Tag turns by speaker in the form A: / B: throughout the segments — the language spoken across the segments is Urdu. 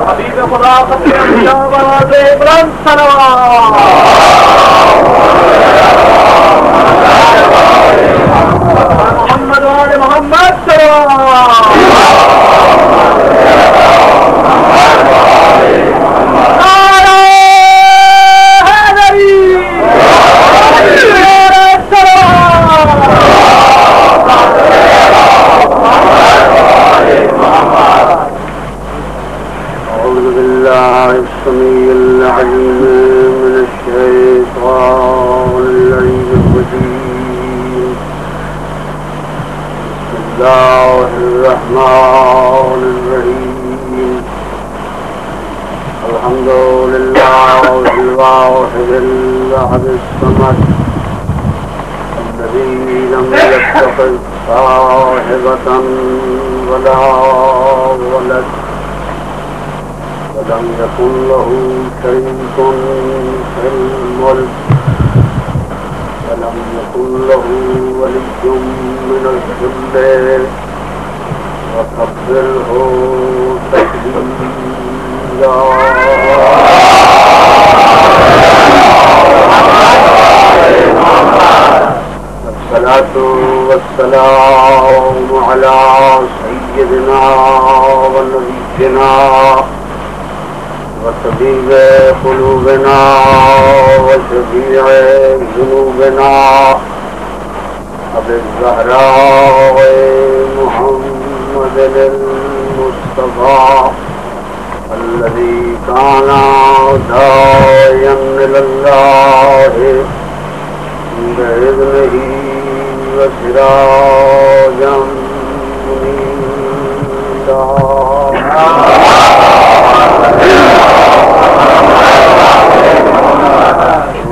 A: حبیب خدا خطیب آواز بلند صلوات محمد و آل محمد صلوات
B: السميع العليم من الشيطان اللعين الرجيم بسم الله الرحمن الرحيم الحمد لله الواحد الأحد الصمد الذي لم يتخذ صاحبة ولا ولد ولم يكن له شريك في الملك ولم يكن له ولي من الذل وكبره تكبيرا الصلاة والسلام على سيدنا ونبينا وطبيب قلوبنا وشفيع ذنوبنا أبي الزهراء محمد المصطفى الذي كان داعيا إلى الله بإذنه وسراجا منيرا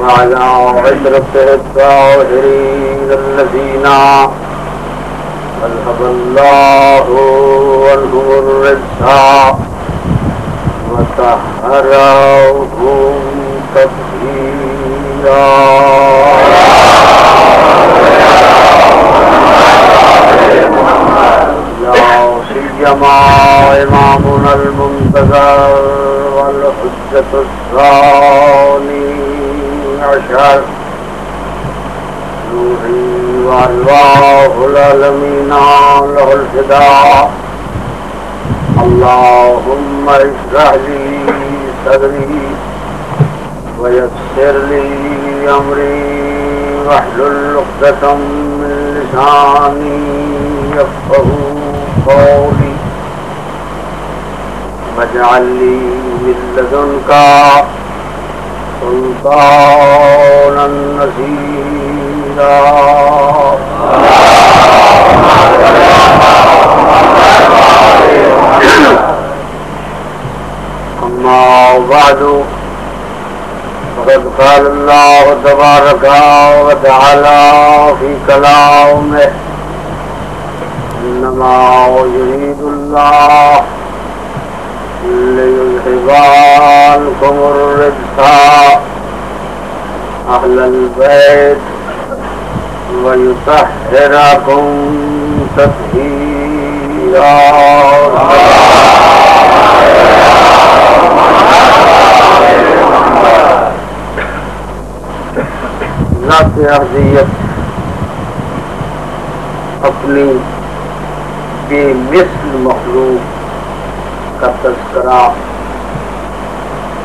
B: وعلى عشرته الطاهرين الذين أذهب الله عنهم الرجس وطهرهم تطهيرا لا سيما إمامنا المنتظر والحجة الثاني عشر روحي وأرواح العالمين له الفداء اللهم اشرح لي صدري ويسر لي أمري واحلل عقدة من لساني يفقهوا قولي واجعل لي من لدنك سلطانا نصيرا أما بعد فقد قال الله تبارك وتعالى في كلامه إنما يريد الله ليذهب عنكم الرجس أهل البيت ويطهركم تطهيرا ذات ارضیت اپنی بے مثل مخلوق کا تذکرہ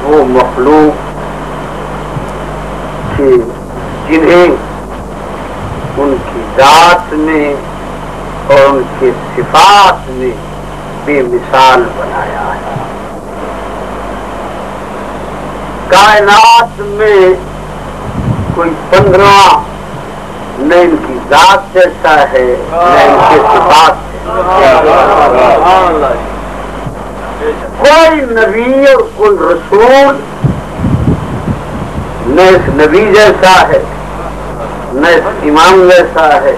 B: وہ مخلوق کہ جنہیں ان کی ذات میں اور ان کے صفات میں بے مثال بنایا ہے. کائنات میں کوئی 15 نہ ان کی ذات جیسا ہے نہ ان کے صفات کوئی نبی اور کوئی رسول نہ اس نبی جیسا ہے نہ اس امام جیسا ہے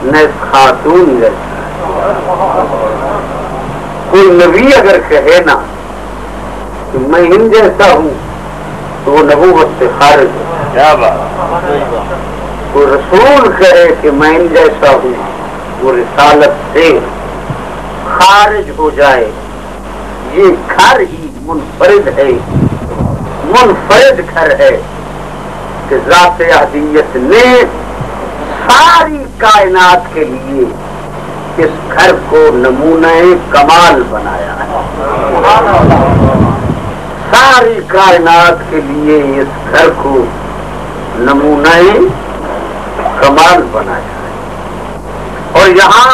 B: نہ اس خاتون جیسا ہے. کوئی نبی اگر کہے نا کہ میں ان جیسا ہوں تو وہ نبوت سے خارج ہے. کوئی رسول کہے کہ میں ان جیسا ہوں، وہ رسالت سے خارج ہو جائے، یہ گھر ہی منفرد ہے، منفرد گھر ہے کہ ذات احدیت نے ساری کائنات کے لیے اس گھر کو نمونہ کمال بنایا ہے، ساری کائنات کے لیے اس گھر کو نمونہ کمال بنایا ہے۔ اور یہاں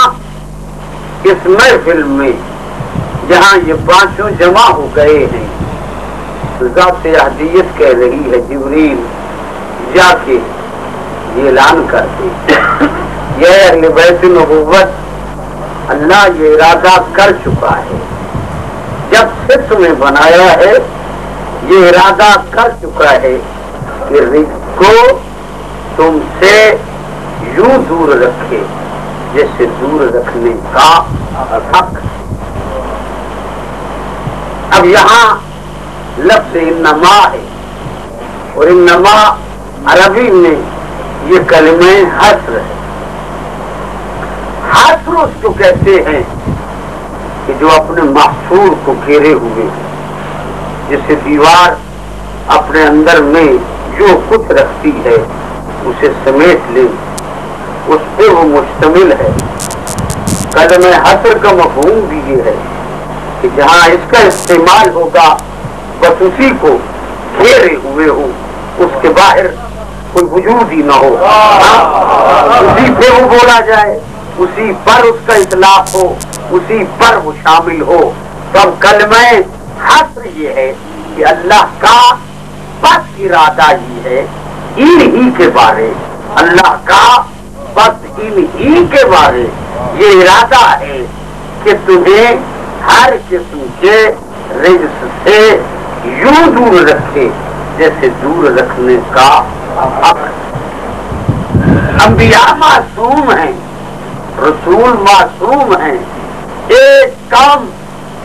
B: اس محفل میں جہاں یہ پانچوں جمع ہو گئے ہیں تو ذات احدیت کہہ رہی ہے جبریل جا کے یہ اعلان کر دے، یہ اہل بیت نبوت اللہ یہ ارادہ کر چکا ہے، جب سے تمہیں بنایا ہے یہ ارادہ کر چکا ہے کہ رزق کو تم سے یوں دور رکھے جیسے دور رکھنے کا حق ہے۔ اب یہاں لفظ انما ہے، اور انما عربی میں یہ کلمہ حصر ہے۔ حصر اس کو کہتے ہیں کہ جو اپنے محصور کو گھیرے ہوئے، جیسے دیوار اپنے اندر میں جو کچھ رکھتی ہے اسے سمیٹ لے، اس پہ وہ مشتمل ہے۔ کلمہ حصر کا مفہوم بھی یہ ہے کہ جہاں اس کا استعمال ہوگا بس اسی کو گھیرے ہوئے ہو، اس کے باہر کوئی وجود ہی نہ ہو، اسی پہ وہ بولا جائے، اسی پر اس کا اطلاق ہو، اسی پر وہ شامل ہو۔ تو اب کلمہ حصر یہ ہے کہ اللہ کا بس ارادہ ہی ہے ان ہی کے بارے، اللہ کا بس ان ہی کے بارے یہ ارادہ ہے کہ تمہیں ہر قسم کے رزق سے یوں دور رکھے جیسے دور رکھنے کا حق۔ انبیاء معصوم ہیں، رسول معصوم ہیں، ایک کم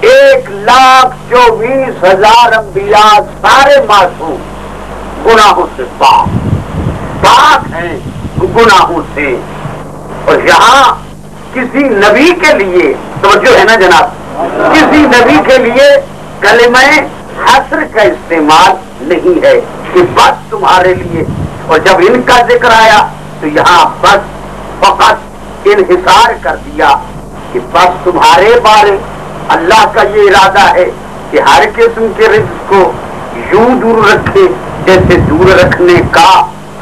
B: 1,24,000 انبیاء سارے معصوم، گناہوں سے پاک ہیں گناہوں سے۔ اور یہاں کسی نبی کے لیے توجہ ہے نا جناب، کسی نبی کے لیے کلمہ حصر کا استعمال نہیں ہے کہ بس تمہارے لیے، اور جب ان کا ذکر آیا تو یہاں بس فقط انحصار کر دیا کہ بس تمہارے بارے اللہ کا یہ ارادہ ہے کہ ہر قسم کے رزق کو یوں دور رکھے جیسے دور رکھنے کا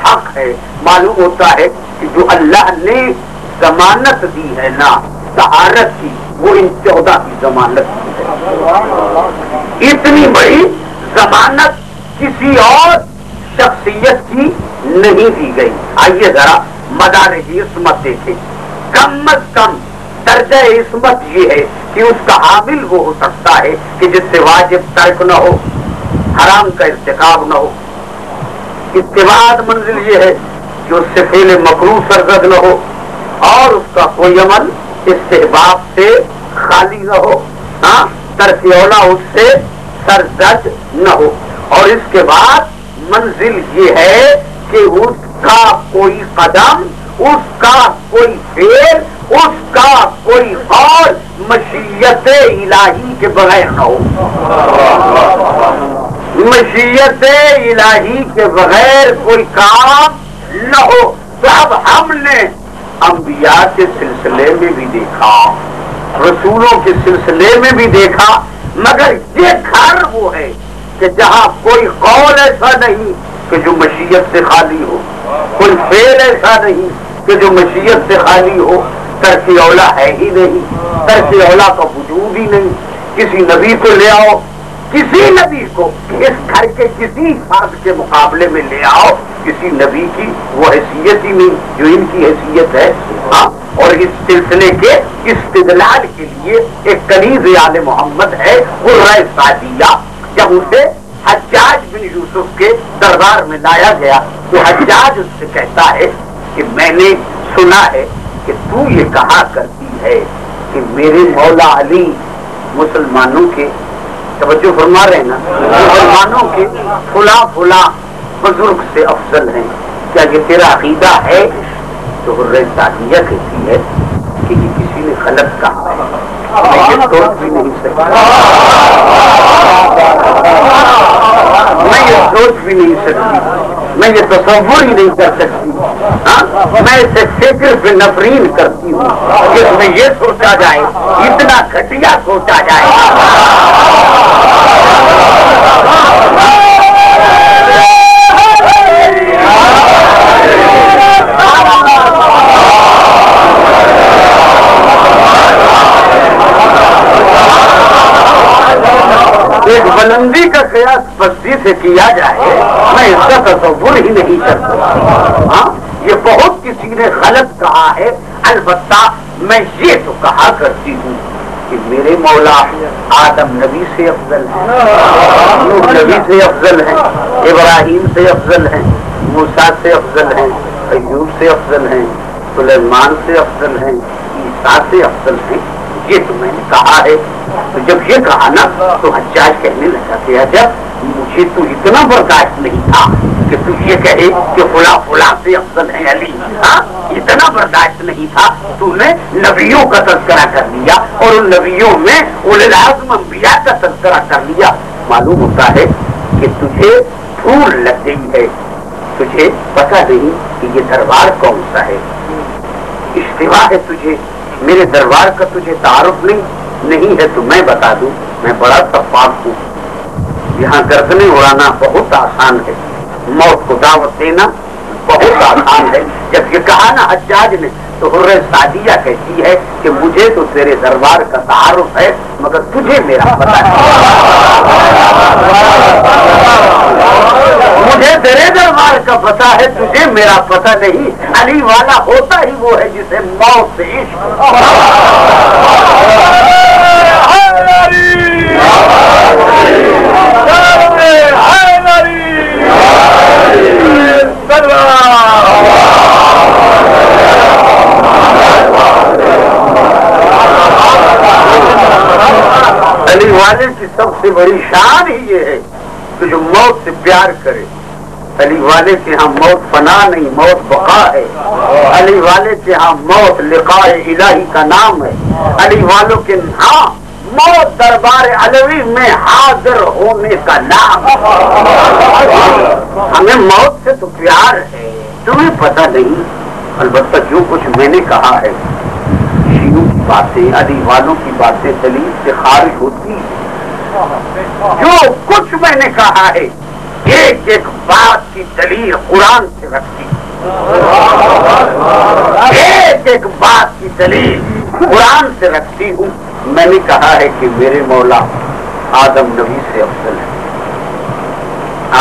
B: حق ہے۔ معلوم ہوتا ہے کہ جو اللہ نے ضمانت دی ہے نا طہارت کی، وہ ان 14 کی ضمانت کی ہے۔ اتنی بڑی ضمانت کسی اور شخصیت کی نہیں دی گئی۔ آئیے ذرا مدارج عصمت دیکھیں، کم از کم درجہ عصمت یہ ہے کہ اس کا حامل وہ ہو سکتا ہے کہ جس سے واجب ترک نہ ہو، حرام کا ارتکاب نہ ہو۔ اس کے بعد منزل یہ ہے کہ اس سے فعل مکروہ سرزد نہ ہو، اور اس کا کوئی عمل استحباب سے خالی نہ ہو، ترک اولا اس سے سرزد نہ ہو۔ اور اس کے بعد منزل یہ ہے کہ اس کا کوئی قدم، اس کا کوئی فعل، اس کا کوئی قول مشیت الہی کے بغیر نہ ہو، مشیت الہی کے بغیر کوئی کام نہ ہو۔ تو اب ہم نے انبیاء کے سلسلے میں بھی دیکھا، رسولوں کے سلسلے میں بھی دیکھا، مگر یہ گھر وہ ہے کہ جہاں کوئی قول ایسا نہیں کہ جو مشیت سے خالی ہو، کوئی فعل ایسا نہیں کہ جو مشیت سے خالی ہو۔ ترک اولا ہے ہی نہیں، ترک اولا کا وجود ہی نہیں۔ کسی نبی کو لے آؤ، کسی نبی کو اس گھر کے کسی فرد کے مقابلے میں لے آؤ، کسی نبی کی وہ حیثیت ہی نہیں جو ان کی حیثیت ہے۔ اور اس سلسلے کے استدلال کے لیے ایک کنیز آل محمد ہے، وہ رائے سعدیہ۔ جب اسے حجاج بن یوسف کے دربار میں لایا گیا تو حجاج اس سے کہتا ہے کہ میں نے سنا ہے کہ تو یہ کہا کرتی ہے کہ میرے مولا علی مسلمانوں کے، توجہ فرما رہے ہیں نا، مسلمانوں کے فلاں فلاں بزرگ سے افضل ہیں، کیا یہ تیرا عقیدہ ہے؟ تو حرہ سعدیہ کہتی ہے کہ یہ کسی نے غلط کہا ہے، میں یہ سوچ بھی نہیں سکتا، میں یہ سوچ بھی نہیں سکتی، میں یہ تصور ہی نہیں کر سکتی. ہاں میں اسے فکر پہ نفرین کرتی ہوں کہ اس میں یہ سوچا جائے، اتنا گھٹیا سوچا جائے. ایک بلندی کا قیاس پستی سے کیا جائے، میں اس کا تصور ہی نہیں کرتا. ہاں یہ بہت کسی نے غلط کہا ہے، البتہ میں یہ تو کہا کرتی ہوں کہ میرے مولا آدم نبی سے افضل ہے، نوح نبی سے افضل ہے، ابراہیم سے افضل ہے، موسیٰ سے افضل ہے، ایوب سے افضل ہے، سلیمان سے افضل ہے، عیسیٰ سے افضل ہے. یہ تو میں نے کہا ہے. تو جب یہ کہا نا تو حجاج کہنے لگا کہ جب مجھے تو اتنا برداشت نہیں تھا کہ تو یہ کہے کہ فلاں فلاں سے افضل ہے علی. ہاں اتنا برداشت نہیں تھا. تو نے نبیوں کا تذکرہ کر لیا اور ان نبیوں میں اولو العزم انبیاء کا تذکرہ کر لیا. معلوم ہوتا ہے کہ تجھے پھول لگ گئی ہے، تجھے پتہ نہیں کہ یہ دربار کون سا ہے. اشتباہ ہے تجھے، میرے دربار کا تجھے تعارف نہیں ہے. تو میں بتا دوں میں بڑا سفاق ہوں. یہاں گردنیں اڑانا بہت آسان ہے، موت کو دعوت دینا بہت آسان ہے. جب یہ کہا نا حجاج نے تو حرہ سعدیہ کہتی ہے کہ مجھے تو تیرے دربار کا تعارف ہے مگر تجھے میرا پتہ نہیں. مجھے تیرے دربار کا پتہ ہے، تجھے میرا پتہ نہیں. علی والا ہوتا ہی وہ ہے جسے موت سے عشق. علی والے کی سب سے بڑی شان ہی یہ ہے کہ جو موت سے پیار کرے. علی والے کے ہاں موت فنا نہیں، موت بقا ہے. علی والے کے ہاں موت لقاء الہی کا نام ہے. علی والوں کے ہاں موت دربار علوی میں حاضر ہونے کا نام. ہمیں موت سے تو پیار ہے، تمہیں پتہ نہیں. البتہ جو کچھ میں نے کہا ہے، شیعوں کی باتیں، علی والوں کی باتیں دلیل سے خارج ہوتی ہیں. جو کچھ میں نے کہا ہے ایک ایک بات کی دلیل قرآن سے رکھتی، ایک ایک بات کی دلیل قرآن سے رکھتی ہوں. میں نے کہا ہے کہ میرے مولا آدم نبی سے افضل ہے.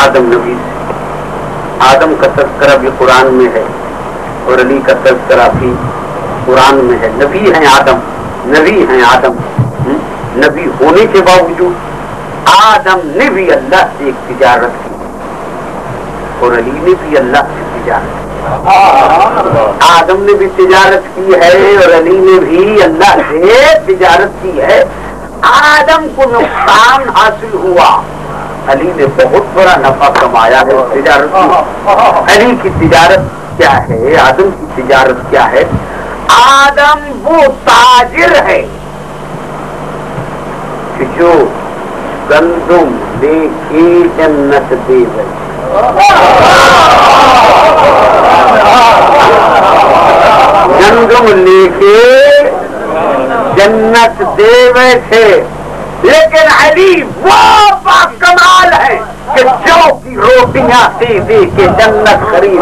B: آدم نبی سے، آدم کا تذکرہ بھی قرآن میں ہے اور علی کا تذکرہ بھی قرآن میں ہے. نبی ہیں آدم، نبی ہیں آدم. نبی ہونے کے باوجود آدم نے بھی اللہ سے ایک تجارت کی اور علی نے بھی اللہ سے تجارت کی. آدم نے بھی تجارت کی ہے اور علی نے بھی اللہ سے تجارت کی ہے. آدم کو نقصان حاصل ہوا، علی نے بہت بڑا نفع کمایا ہے اس تجارت میں. علی کی تجارت کیا ہے؟ آدم کی تجارت کیا ہے؟ آدم وہ تاجر ہے کہ جو گندم لے کے جنت دے گئے. گندم لے کے جنت دے گئے تھے، لیکن علی وہ باکمال ہے کہ جو کی روٹیاں دے دے کے جنت خرید.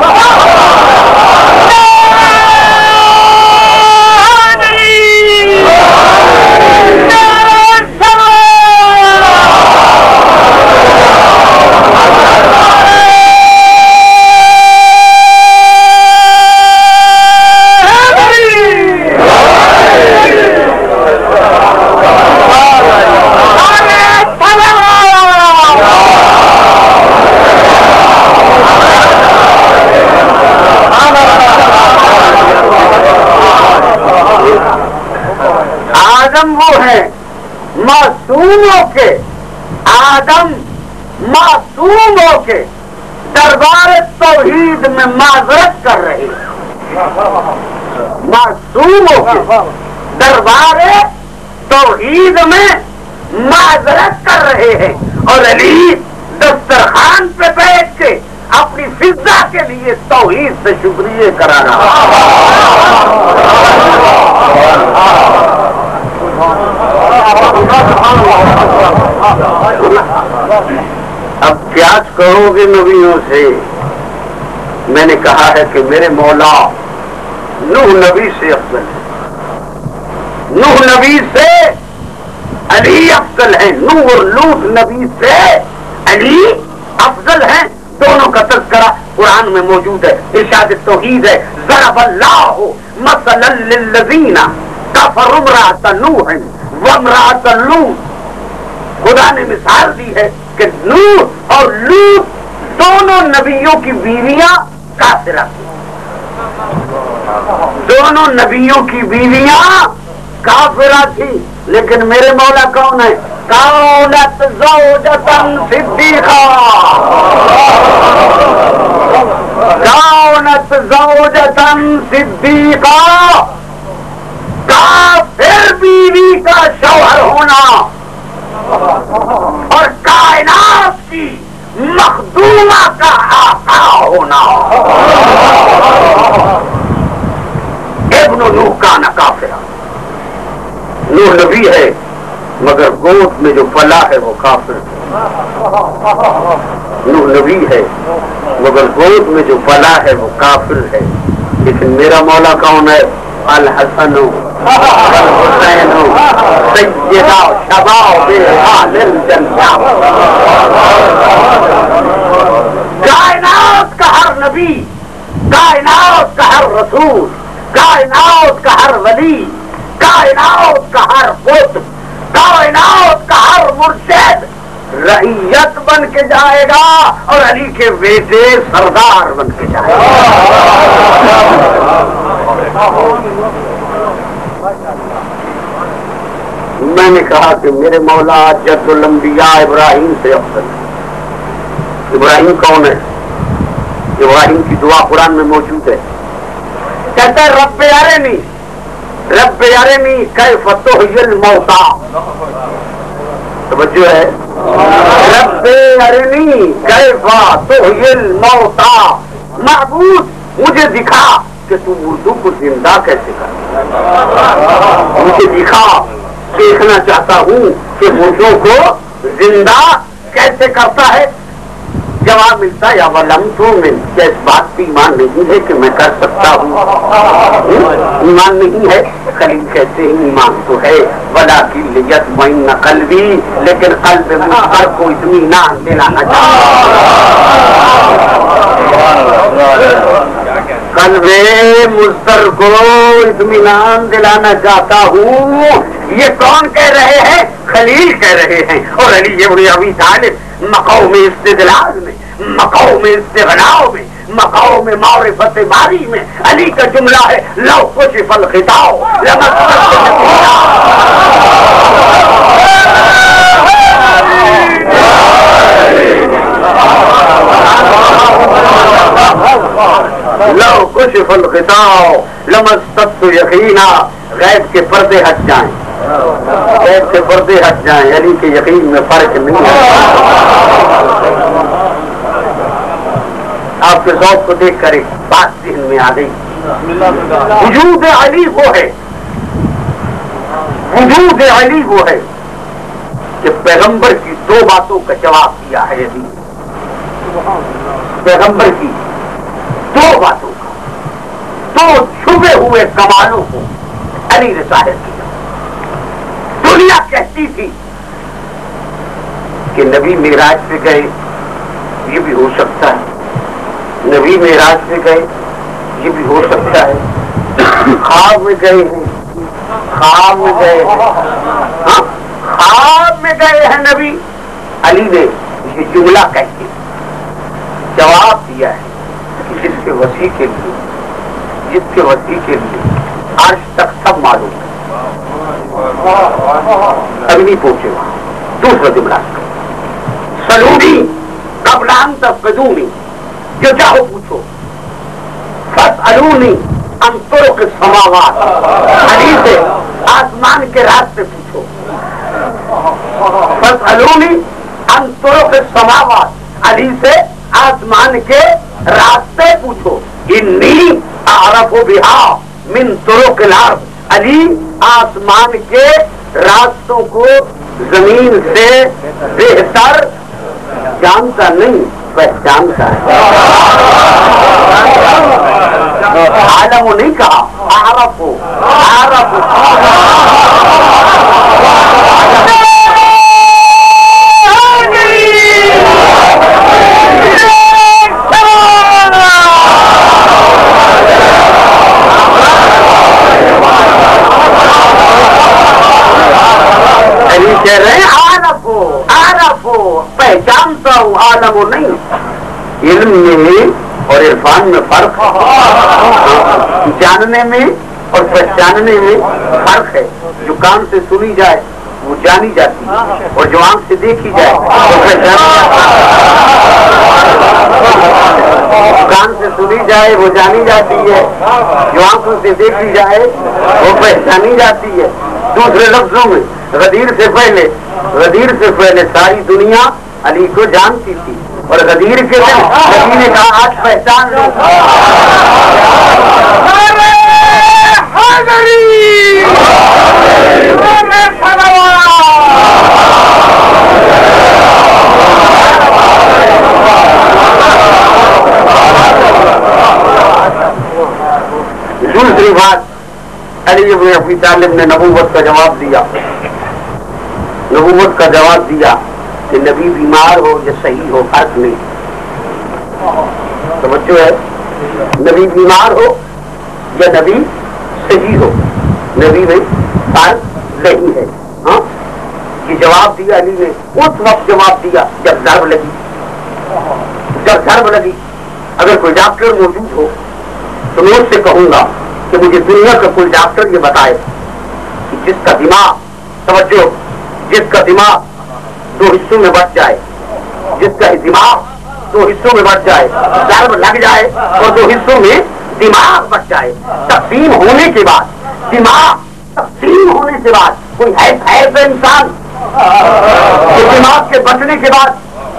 B: آدم وہ ہے معصوم ہو کے، آدم معصوم ہو کے دربار توحید میں معذرت کر رہے ہیں، معصوم ہو کے دربار توحید میں معذرت کر رہے ہیں، اور علی دسترخوان پہ بیٹھ کے اپنی فضا کے لیے توحید سے شکریہ کرا رہا۔ اب کیا کہو گے نبیوں سے؟ میں نے کہا ہے کہ میرے مولا نوح نبی سے افضل ہے، نوح نبی سے علی افضل ہے، نوح اور لوط نبی سے علی افضل ہیں، دونوں کا تذکرہ قرآن میں موجود ہے، ارشاد توحید ہے، ضرب اللہ مثلا للذین کفروا امرأۃ نوح وامرأۃ لوط، خدا نے مثال دی ہے کہ نوح اور لوط دونوں نبیوں کی بیویاں کافرہ تھیں، دونوں نبیوں کی بیویاں کافرہ تھی، لیکن میرے مولا کون ہے؟ کانت زوجتن صدیقہ، کانت زوجتن صدیقہ، کافر بیوی کا شوہر ہونا اور کائنات کی مخدومہ کا آقا ہونا۔ ابن نوح کان کافرہ، نوح نبی ہے مگر گود میں جو پلا ہے وہ کافر ہے، نوح نبی ہے مگر گود میں جو پلا ہے وہ کافر ہے، لیکن میرا مولا کون ہے؟ الحسن والحسین سیدہ شباب اہل الجنہ، کائنات کا ہر نبی، کائنات کا ہر رسول، کائنات کا ہر ولی، کائنات کا ہر بت، کائنات کا ہر مرشد رعیت بن کے جائے گا اور علی کے بیٹے سردار بن کے جائے گا۔ میں نے کہا کہ میرے مولا جد الانبیاء ابراہیم سے افضل ہے۔ ابراہیم کون ہے؟ ابراہیم کی دعا قرآن میں موجود ہے، کہتا ہے رب ارنی رب ارنی کیف تحیی الموتیٰ، توجہ ہے، رب ارنی کیف تحیی الموتیٰ، معبود مجھے دکھا کہ تو مردوں کو زندہ کیسے کرتا، مجھے دکھا، دیکھنا چاہتا ہوں کہ مردوں کو زندہ کیسے کرتا ہے۔ جواب ملتا یا ولم تؤمن، کیا اس بات کی ایمان نہیں ہے کہ میں کر سکتا ہوں؟ ایمان نہیں ہے؟ خلیل کہتے ہیں ایمان تو ہے، ولکن لیطمئن قلبی، لیکن قلب مضطر کو اطمینان دلانا چاہتا قلب مضطر کو اطمینان دلانا چاہتا ہوں۔ یہ کون کہہ رہے ہیں؟ خلیل کہہ رہے ہیں، اور علی ابن ابی طالب مقام استدلال میں، مقام استغناء میں، مقام معرفت باری میں علی کا جملہ ہے لو کشف الغطاء لو کشف الغطاء لمستت یقینا، غیب کے پردے ہٹ جائیں، غیب کے پردے ہٹ جائیں، علی کے یقین میں فرق نہیں ہے۔ آپ کے ذوق کو دیکھ کر ایک بات ذہن میں آ گئی، وجود علی وہ ہے، وجود علی وہ ہے کہ پیغمبر کی دو باتوں کا جواب دیا ہے علی، پیغمبر کی دو باتوں کا، دو چھپے ہوئے کمالوں کو علی نے ظاہر کیا۔ دنیا کہتی تھی کہ نبی معراج پہ گئے، یہ بھی ہو سکتا ہے، نبی معراج پہ گئے، یہ بھی ہو سکتا ہے، خواب میں گئے ہیں، خواب میں گئے ہیں، ہاں خواب میں گئے ہیں نبی۔ علی نے یہ جملہ کہہ کے جواب دیا ہے کہ جس کے وسیع کے لیے، جس کے وسیع کے لیے عرش تک سب معلوم ہے، ابھی نہیں پہنچے وہاں۔ دوسرا جملہ سلونی قبل ان تفقدونی، جو چاہو پوچھو. فاسألونی عن طرق السماوات، علی سے آسمان کے راستے پوچھو. فاسألونی عن طرق السماوات، علی سے آسمان کے راستے پوچھو. انی اعرف بہا من طرق الارض، علی آسمان کے راستوں کو زمین سے بہتر جانتا نہیں، پہچانتا ہے. عالم نہیں کہا، عارف ہو. کہہ رہے ہیں عارف ہو، پہچانتا ہوں، عالم ہو نہیں. علم میں اور عرفان میں فرق ہے، جاننے میں اور پہچاننے میں فرق ہے. جو کان سے سنی جائے وہ جانی جاتی ہے، اور جو آنکھ سے دیکھی جائے وہ پہچانی جاتی ہے. کان سے سنی جائے وہ جانی جاتی ہے، جو آنکھوں سے دیکھی جائے وہ پہچانی جاتی ہے. دوسرے لفظوں میں غدیر سے پہلے ساری دنیا علی کو جانتی تھی، اور غدیر کے دن نبی نے کہا آج پہچان لو. دوسری بات، علی ابن ابی طالب نے نبوت کا جواب دیا کہ نبی بیمار ہو یا صحیح ہو فرق نہیں. توجہ ہے، نبی بیمار ہو یا نبی صحیح ہو، نبی میں فرق نہیں ہے. ہاں، یہ جواب دیا علی نے، اس وقت جواب دیا جب ضرب لگی. اگر کوئی ڈاکٹر موجود ہو تو میں اس سے کہوں گا کہ مجھے دنیا کا کوئی ڈاکٹر یہ بتائے کہ جس کا دماغ دو حصوں میں بٹ جائے، ضرب لگ جائے اور دو حصوں میں دماغ بٹ جائے. تقسیم ہونے کے بعد کوئی ایسا انسان دماغ کے بچنے کے بعد،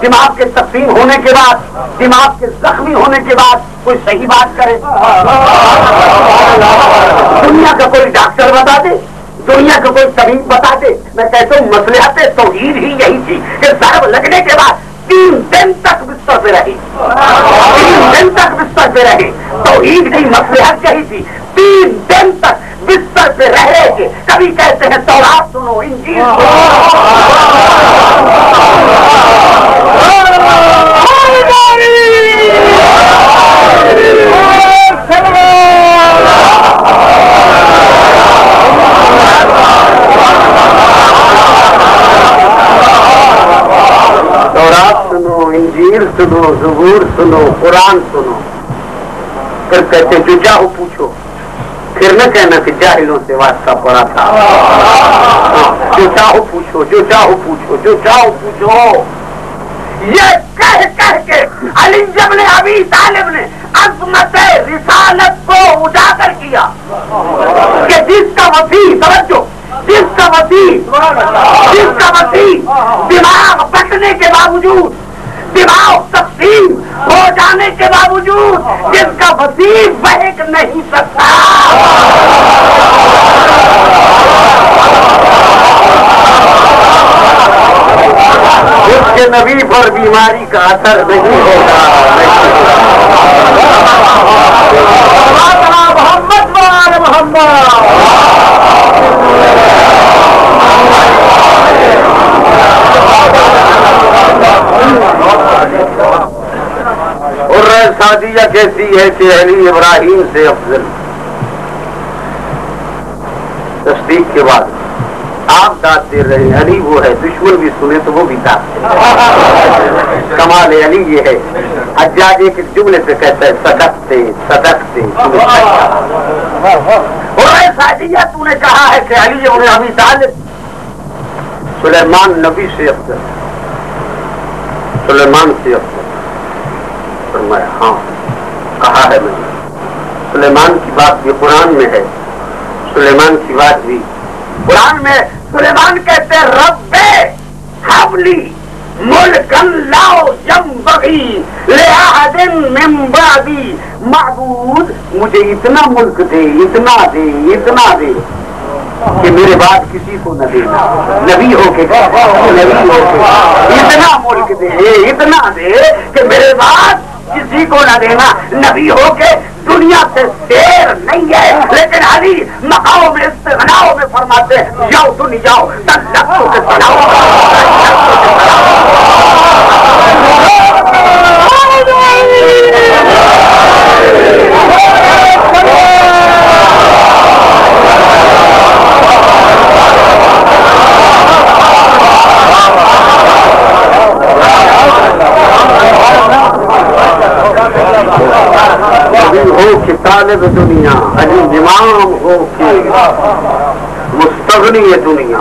B: دماغ کے تقسیم ہونے کے بعد، دماغ کے زخمی ہونے کے بعد کوئی صحیح بات کرے. دنیا کا کوئی ڈاکٹر بتا دے، دنیا کا کوئی طبیب بتا دے. میں کہتا ہوں مصلحت توحید ہی یہی تھی کہ ضرب لگنے کے بعد 3 دن تک بستر پہ رہے. توحید کی مصلحت یہی تھی، 3 دن تک بستر پہ رہ کے. کبھی کہتے ہیں تورات سنو، انجیل انجیل سنو، زبور سنو، قرآن سنو. پھر کہتے جو چاہو پوچھو. پھر نہ کہنا کہ جاہلوں سے واسطہ پڑا تھا. جو چاہو پوچھو. یہ کہہ کے علی ابن ابی طالب نے عظمت رسالت کو اجاگر کیا کہ جس کا وسیع دماغ بٹنے کے باوجود، دماغ تقسیم ہو جانے کے باوجود، جس کا وسیع بہک نہیں سکتا. اس کے نبی پر بیماری کا اثر نہیں ہوگا. اور سعدیہ کہتی ہے کہ علی ابراہیم سے افضل. تصدیق کے بعد آپ داد دے رہے ہیں، علی وہ ہے، دشمن بھی سنے تو وہ بھی داد. کمال علی یہ ہے. حجاج ایک جملے سے کہتا ہے صدقتے. اور سعدیہ تو نے کہا ہے کہ علی ابن ابی طالب سلیمان نبی سے افضل. فرمایا ہاں کہا ہے میں نے. سلیمان کی بات بھی قرآن میں ہے, سلیمان کی بات بھی قرآن میں. سلیمان کہتے ہیں رب حبلی ملکن لاؤ ینبغی لأحد من بعدی, معبود مجھے اتنا ملک دے, اتنا دے, اتنا دے کہ میرے بعد کسی کو نہ دینا. نبی ہو کے نبی ہو کے اتنا ملک دے, اتنا دے کہ میرے بعد کسی کو نہ دینا. نبی ہو کے دنیا سے دیر نہیں ہے, لیکن علی مقام میں استغناؤں میں فرماتے ہیں جاؤ دنیا جاؤ تلقوں کے سلاؤ. ہو کہ طالب دنیا, علی امام ہو کہ مستغنی دنیا.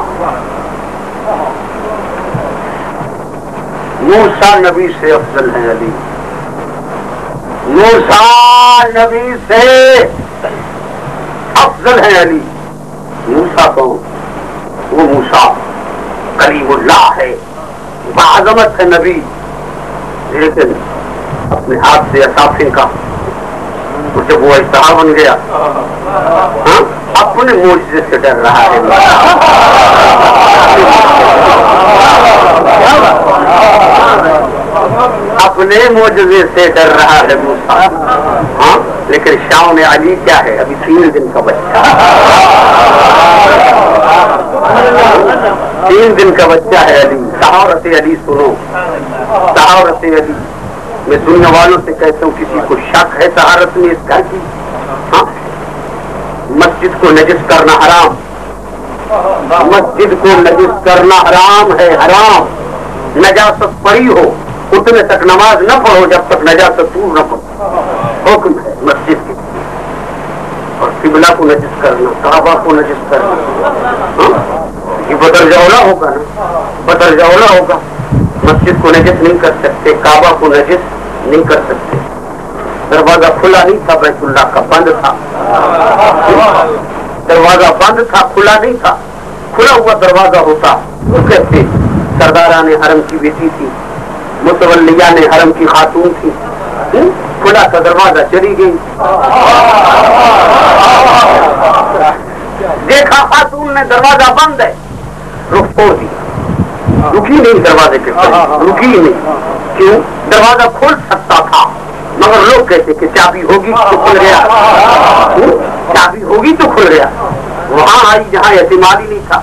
B: موسیٰ نبی سے افضل ہے علی, موسیٰ نبی سے افضل ہے علی. موسیٰ کون؟ وہ موسیٰ کلیم اللہ ہے, بعظمت ہے نبی, لیکن اپنے ہاتھ سے اصافے کا جب وہ اجتہا بن گیا اپنے معجزے سے ڈر رہا ہے. اپنے معجزے سے ڈر رہا ہے موسیٰ. ہاں لیکن شاؤن علی کیا ہے, ابھی 3 دن کا بچہ, 3 دن کا بچہ ہے علی. طہارت علی سنو, طہارت علی. میں دنیا والوں سے کہتا ہوں کسی کو شک ہے طہارت میں اس گھر کی؟ ہاں, مسجد کو نجس کرنا حرام, مسجد کو نجس کرنا حرام ہے, حرام. نجاست پڑی ہو اتنے تک نماز نہ پڑھو جب تک نجاست دور نہ پڑو, حکم ہے مسجد کی. اور قبلہ کو نجس کرنا, کعبہ کو نجس کرنا, یہ بدرجہ اولا ہوگا نا, بدرجہ اولا ہوگا. مسجد کو نجس نہیں کر سکتے, کعبہ کو نجس نہیں کر سکتے. دروازہ کھلا نہیں تھا, بیت اللہ کا بند تھا, دروازہ بند تھا, کھلا نہیں تھا. کھلا ہوا دروازہ ہوتا تو کہتے سرداران حرم کی بیٹی تھی, متولیان حرم کی خاتون تھی, کھلا کا دروازہ چلی گئی. دیکھا خاتون نے دروازہ بند ہے, رخ چھوڑ دیا, رکی نہیں دروازے کے قریب, رکی نہیں. کیوں؟ دروازہ کھول سکتا تھا مگر لوگ کہتے کہ چابی ہوگی تو کھل گیا, چابی ہوگی تو کھل گیا. وہاں آئی جہاں اعتماد ہی نہیں تھا,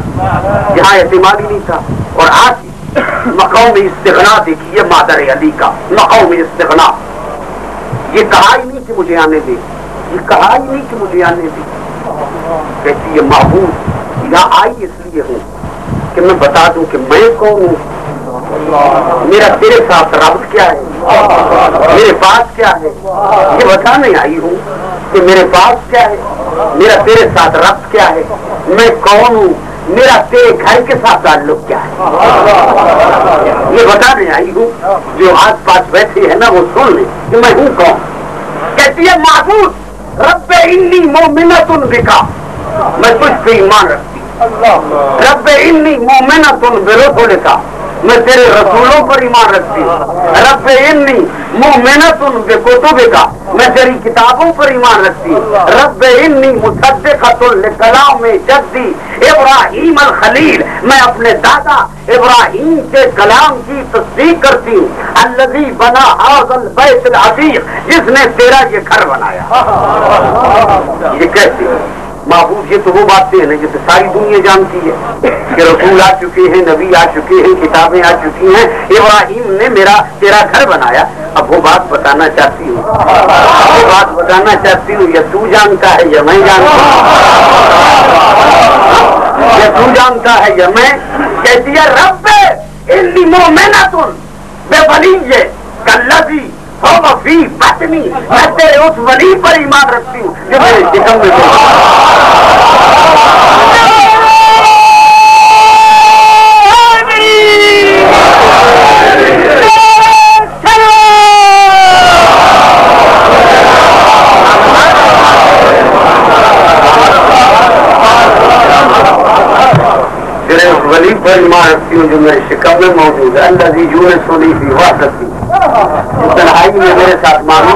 B: جہاں اعتماد ہی نہیں تھا. اور آج مقام استغنا دیکھیے مادر علی کا مقام استغنا. یہ کہا ہی نہیں کہ مجھے آنے دے, یہ کہا ہی نہیں کہ مجھے آنے دے. کہتی ہے محبوب یہاں آئی اس لیے ہوں کہ میں بتا دوں کہ میں کون ہوں, میرا تیرے ساتھ رابط کیا ہے, میرے پاس کیا ہے. یہ بتانے آئی ہوں کہ میرے پاس کیا ہے, میرا تیرے ساتھ رابط کیا ہے, میں کون ہوں, میرا تیرے گھر کے ساتھ تعلق کیا ہے. یہ بتانے آئی ہوں, جو آس پاس بیٹھے ہیں نا وہ سن لیں کہ میں ہوں کون. کہتی ہے معبود رب انی مومنۃ بکا, میں تجھ پہ ایمان رکھتی. رب انی مومنۃ برسولک, میں تیرے رسولوں پر ایمان رکھتی ہوں. رب انی مومنۃ بکتبک, میں تیری کتابوں پر ایمان رکھتی ہوں. رب انی مصدقۃ لکلام جدی ابراہیم الخلیل, میں اپنے دادا ابراہیم کے کلام کی تصدیق کرتی ہوں. الذی بنا ھذا البیت العتیق, جس نے تیرا یہ گھر بنایا. یہ کہتی ہے محبوب, یہ تو وہ باتیں ہیں جسے ساری دنیا جانتی ہے کہ رسول آ چکے ہیں, نبی آ چکے ہیں, کتابیں آ چکی ہیں, ابراہیم نے تیرا گھر بنایا. اب وہ بات بتانا چاہتی ہوں, وہ بات بتانا چاہتی ہوں, یا تو جانتا ہے یا میں جانتا ہوں, یا تو جانتا ہے یا میں. کہتی ہے رب انی مومنۃ بولی کالذی ہو فی بطنی, میں تیرے اس ولی پر ایمان رکھتی ہوں جو میرے جسم میں وہی فرما رکھتی ہوں جو میرے شکم میں موجود ہے. اللہ جی جو نے سنی تھی وہ سکتی تنہائی میں میرے ساتھ مانو.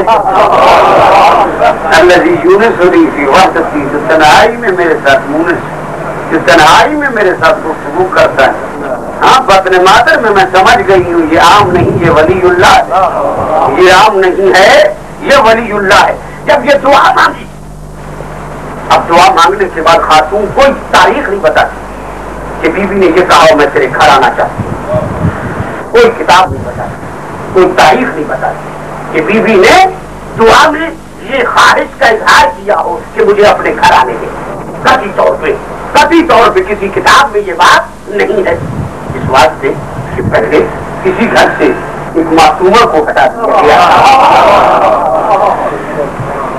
B: اللہ جی جو نے سنی تھی وہ سکتی جو تنہائی میں میرے ساتھ مونس جو تنہائی میں میرے ساتھ گفتگو کرتا ہے. ہاں بطن مادر میں سمجھ گئی ہوں یہ عام نہیں یہ ولی اللہ ہے. یہ عام نہیں ہے یہ ولی اللہ ہے. جب یہ دعا مانگی اب دعا مانگنے کے بعد خاتون کوئی تاریخ نہیں بتاتی کہ بی بی نے یہ کہا میں تیرے گھر آنا چاہتی ہوں. کوئی کتاب نہیں بتاتی کوئی تاریخ نہیں بتاتی کہ بی بی نے دعا میں یہ خواہش کا اظہار کیا ہو کہ مجھے اپنے گھر آنے دے. کبھی طور پہ کسی کتاب میں یہ بات نہیں ہے. اس واسطے کہ پہلے کسی گھر سے ایک معصومہ کو ہٹا دیا گیا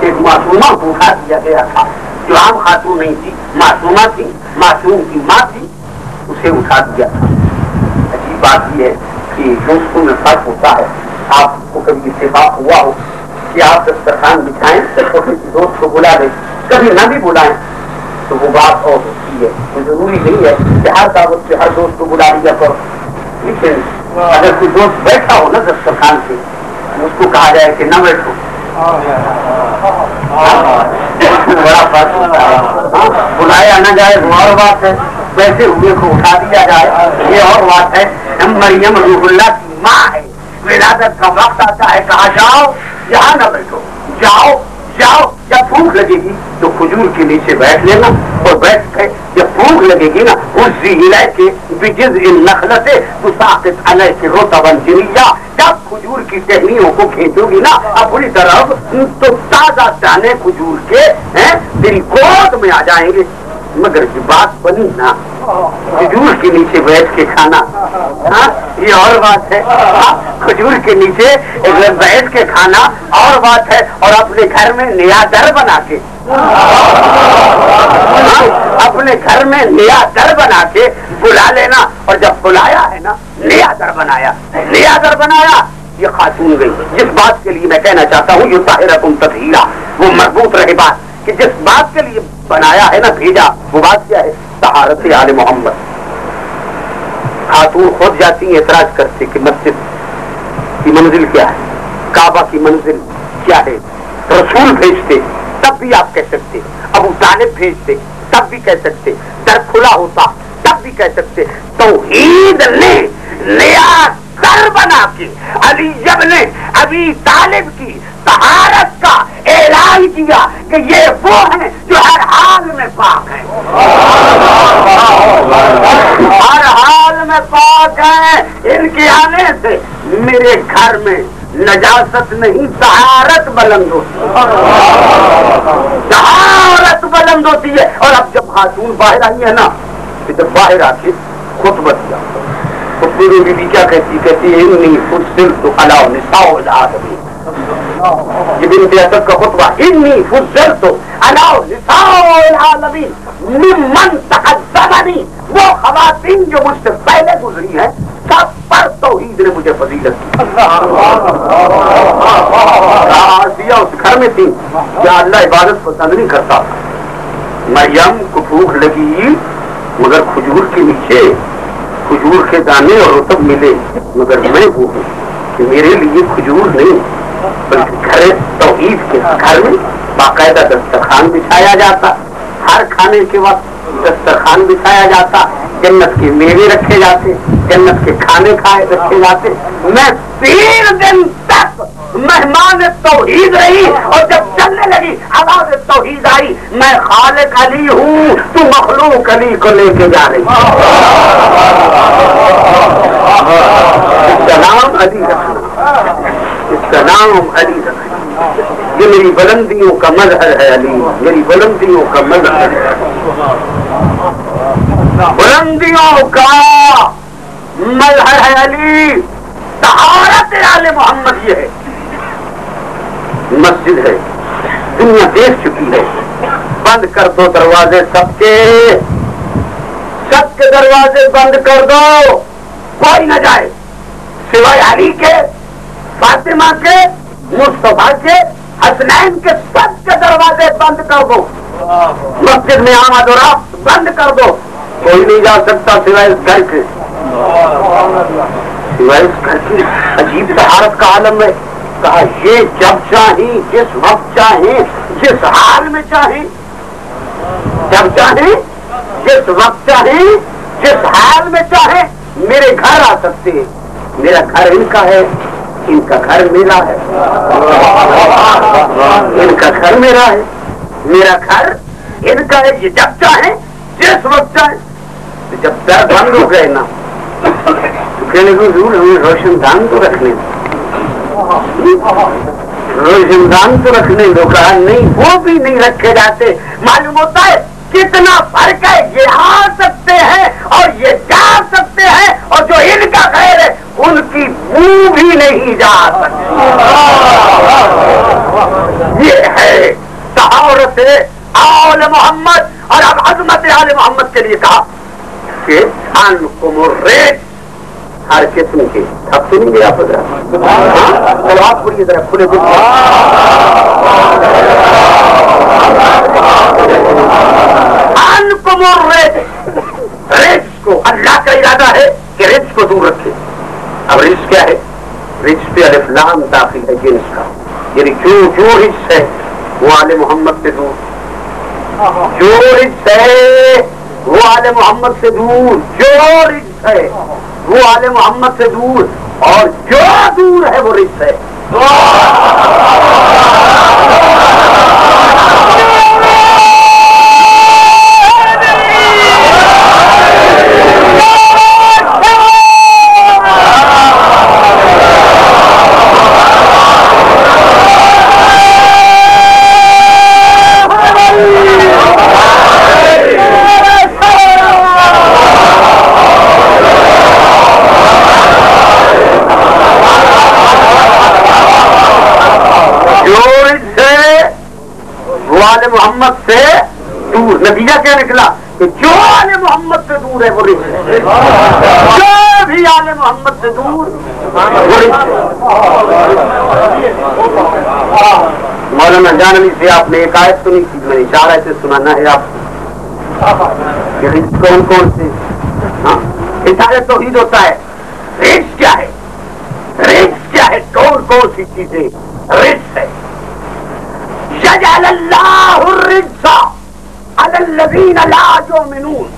B: ایک معصومہ کو اٹھا دیا گیا تھا جو عام خاتون نہیں تھی معصومہ تھی معصوم کی ماں تھی اسے اٹھا دیا تھا. عجیب بات یہ ہے کہ دوستوں میں فرق ہوتا ہے. آپ کو کبھی اتفاق ہوا ہو کہ آپ دسترخوان بچھائیں تو کسی دوست کو بلا دیں کبھی نہ بھی بلائیں تو وہ بات اور ہوتی ہے. تو ضروری نہیں ہے کہ ہر دعوت سے ہر دوست کو بلا لیا کرو. لیکن اگر کوئی دوست بیٹھا ہو نا دسترخوان سے اس کو کہا جائے کہ نہ بیٹھو بڑا فرق ہوتا ہے. بلایا نہ جائے وہ اور بات ہے. ویسے ہوئے کو اٹھا دیا جائے یہ اور بات ہے. مریم روح اللہ کی ماں ہے. ولادت کا وقت آتا ہے کہا جاؤ یہاں نہ بیٹھو جاؤ جاؤ. جب بھوک لگے گی تو کھجور کے نیچے بیٹھ لینا اور بیٹھ کے جب بھوک لگے گی نا اس ضلع کے بجز النخلت تو ساقط علیہ کے رطبا جنیا. جب کھجور کی ٹہنیوں کو کھینچو گی نا اپنی طرف تو تازہ دانے کھجور کے تیری گود میں آ جائیں گے. مگر یہ بات بنی نا کھجور کے نیچے بیٹھ کے کھانا یہ اور بات ہے. کھجور کے نیچے بیٹھ کے کھانا اور بات ہے. اور اپنے گھر میں نیا در بنا کے اپنے گھر میں نیا در بنا کے بلا لینا. اور جب بلایا ہے نا نیا در بنایا یہ خاتون گئی. جس بات کے لیے میں کہنا چاہتا ہوں یہ طاہرکم تطہیرا وہ مربوط رہے بات کہ جس بات کے لیے بنایا ہے نا بھیجا وہ بات کیا ہے طہارت آل محمد. خاتون خود جاتی ہیں اعتراض کرتے کہ مسجد کی منزل کیا ہے کعبہ کی منزل کیا ہے. رسول بھیجتے تب بھی آپ کہہ سکتے ابو طالب بھیجتے تب بھی کہہ سکتے در کھلا ہوتا تب بھی کہہ سکتے. توحید نے نیا در بنا کے علی ابن ابی طالب کی طہارت کا اعلان کیا کہ یہ وہ ہیں جو ہر حال میں پاک ہیں. ہر حال میں پاک ہیں. ان کے آنے سے میرے گھر میں نجاست نہیں طہارت بلند ہوتی طہارت بلند ہوتی ہے. اور اب جب خاتون باہر آئی ہے نا تو جب باہر آ کے خطبہ دیا تو پوری بیوی کیا کہتی ہے انی فضلت علی نساء العالمین. یہ بنت اسد کا خطبہ انی فضلت علی نساء العالمین ممن تقدمنی. وہ خواتین جو مجھ سے پہلے گزری ہیں سب پر توحید نے مجھے فضیلت کی. آسیہ اس گھر میں تھی کیا اللہ عبادت پسند نہیں کرتا. مریم کو بھوک لگی مگر کھجور کے نیچے کھجور کے دانے اور رطب ملے مگر میں وہ ہوں کہ میرے لیے کھجور نہیں بلکہ گھر توحید کے گھر میں باقاعدہ دسترخوان بچھایا جاتا. ہر کھانے کے وقت دسترخوان بچھایا جاتا. جنت کے میوے رکھے جاتے جنت کے کھانے رکھے جاتے. میں 3 دن تک مہمان توحید رہی اور جب چلنے لگی آواز توحید آئی میں خالق علی ہوں تو مخلوق علی کو لے کے جا رہی. اس کا نام علی رکھنا اس کا نام علی رکھنا. یہ میری بلندیوں کا مظہر ہے علی. میری بلندیوں کا مظہر ہے بلندیوں کا مظہر ہے علی. طہارت آل محمد یہ ہے. مسجد ہے دنیا دیکھ چکی ہے. بند کر دو دروازے سب کے دروازے بند کر دو. کوئی نہ جائے سوائے علی کے فاطمہ کے مصطفیٰ کے حسنین کے سب کے دروازے بند کر دو. مسجد میں آمد و رفت بند کر دو. کوئی نہیں جا سکتا سوائے اس گھر کے، سوائے اس گھر کی عجیب طہارت کا عالم ہے. کہا یہ جب چاہیں، جس وقت چاہیں، جس حال میں چاہیں، جب چاہیں، جس وقت چاہیں، جس حال میں چاہیں میرے گھر آ سکتے ہیں. میرا گھر ان کا ہے، ان کا گھر میرا ہے. ان کا گھر میرا ہے، میرا گھر ان کا ہے. یہ جب چاہیں، جس وقت چاہیں. جب در بند ہو گئے نا تو کہنے کو ضرور ہمیں روشن دان تو رکھنے، روشن دان تو رکھنے دو. کہا نہیں، وہ بھی نہیں رکھے جاتے. معلوم ہوتا ہے کتنا فرق ہے. یہ آ سکتے ہیں اور یہ جا سکتے ہیں، اور جو ان کا خیر ہے ان کی منہ بھی نہیں جا سکتی. یہ ہے طہارت آل محمد. اور اب عظمت آل محمد کے لیے کہا کہ انکم الریج، ہر قسم کے. اب تو نہیں گیا پتا چلو آپ پوری ذرا کھلے دل انکم الریج. رجس کو اللہ کا ارادہ ہے کہ رجس کو دور رکھے. اب رجس کیا ہے؟ رجس پہ الف لام داخل ہے جنس کا، یعنی جو رجس ہے وہ آل محمد سے دور، جو رجس ہے وہ آل محمد سے دور، جو رجس ہے وہ آل محمد سے دور، اور جو دور ہے وہ رجس ہے. محمد سے دور. نتیجہ کیا نکلا کہ جو آل محمد سے دور ہے وہ رجس ہے، جو بھی آل محمد سے دور وہ رجس ہے. مولانا جانوی سے آپ نے ایک آیت سنی تھی، میں نے 4 آیتیں سنانا ہے آپ کہ رجس کون کون سے. اشارہ توحید ہوتا ہے. رجس کیا ہے؟ رجس کیا ہے؟ کون کون سی چیزیں رجس ہے؟ يجعل الله الرجس على الذين لا يؤمنون.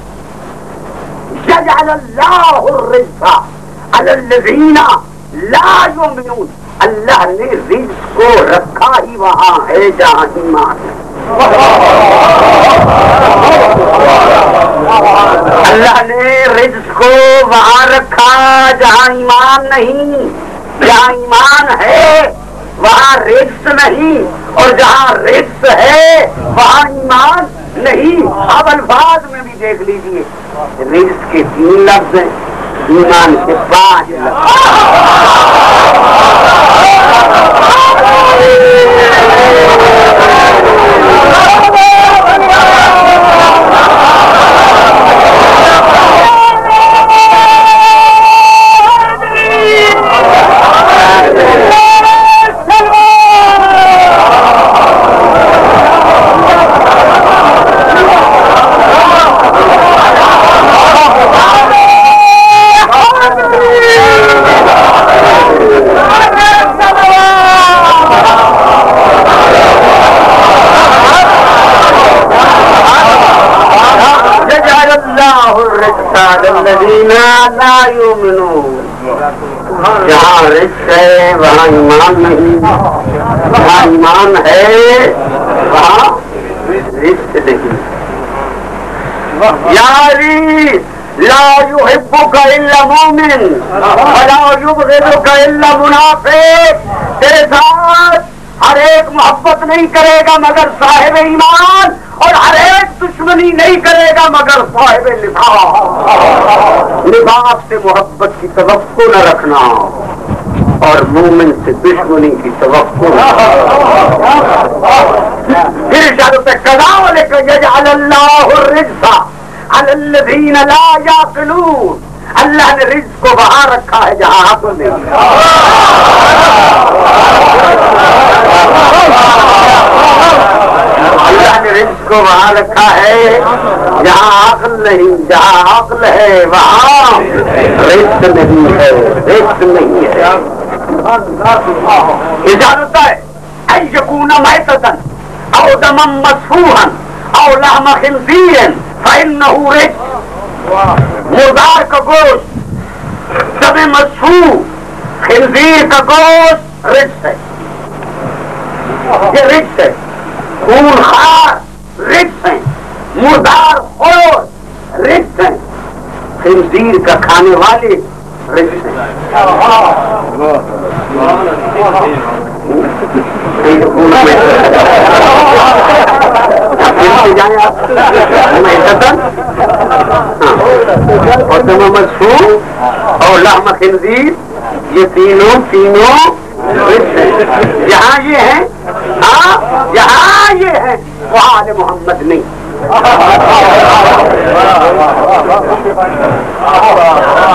B: يجعل الله الرجس على الذين لا يؤمنون. اللہ نے رجس کو رکھا ہی وہاں ہے جہاں ایمان ہے. اللہ نے رجس کو وہاں رکھا جہاں ایمان نہیں. جہاں ایمان ہے وہاں رجس نہیں، اور جہاں رجس ہے وہاں ایمان نہیں. اب الفاظ میں بھی دیکھ لیجیے، رجس کے 3 لفظ ہیں، ایمان کے 5 الذين لا يؤمنون. جہاں رزق ہے وہاں ایمان نہیں، جہاں ایمان ہے وہاں رزق نہیں. یاری لا يحبك الا مؤمن ولا يبغضك الا منافق. تیرے ساتھ ہر ایک محبت نہیں کرے گا مگر صاحب ایمان، اور ہر ایک دشمنی نہیں کرے گا مگر صاحب لباس. لباس سے محبت کی توقع نہ رکھنا اور مومن سے دشمنی کی توقع نہ رکھنا. پھر اشارت قضاء لکھ یجعل اللہ الرجس علی الذین لا یعقلون. اللہ نے رزق کو وہاں رکھا ہے جہاں عقل نہیں. اللہ نے رزق کو وہاں رکھا ہے جہاں عقل نہیں، جہاں عقل ہے وہاں رزق نہیں ہے، رزق نہیں ہے۔ اجازت ہے ان یکون میتۃ او دما مسفوحا او لحم خنزیر فانہ رزق۔ مردار کا گوشت، دم مسفوح، خنزیر کا گوشت رزق ہے، یہ رزق ہے۔ خون خار رزق ہیں، مردار خور رزق ہیں، خنزیر کا کھانے والے رزق ہیں۔ جائیں آپ اور دم مسفوح اور لحم خنزیر، یہ تینوں جہاں یہ ہیں، ہاں جہاں یہ ہیں وہاں آل محمد نہیں۔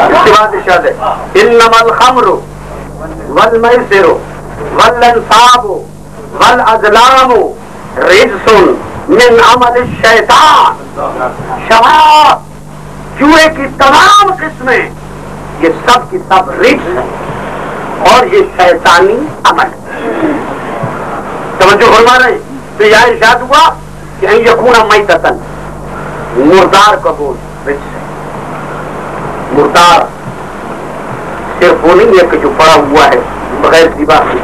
B: اس کے بعد ارشاد ہے انما الخمر والمیسر والانصاب والازلام رجس من عمل الشیطان۔ شراب، جوئے کی تمام قسمیں، یہ سب کی سب رجس ہیں اور یہ شیطانی عمل۔ توجہ فرما رہے ہیں تو یہ ارشاد ہوا کہ ان یکون میتۃ، مردار کا گوشت رجس ہے۔ مردار صرف وہ نہیں ہے کہ جو پڑا ہوا ہے بغیر ذبح کے،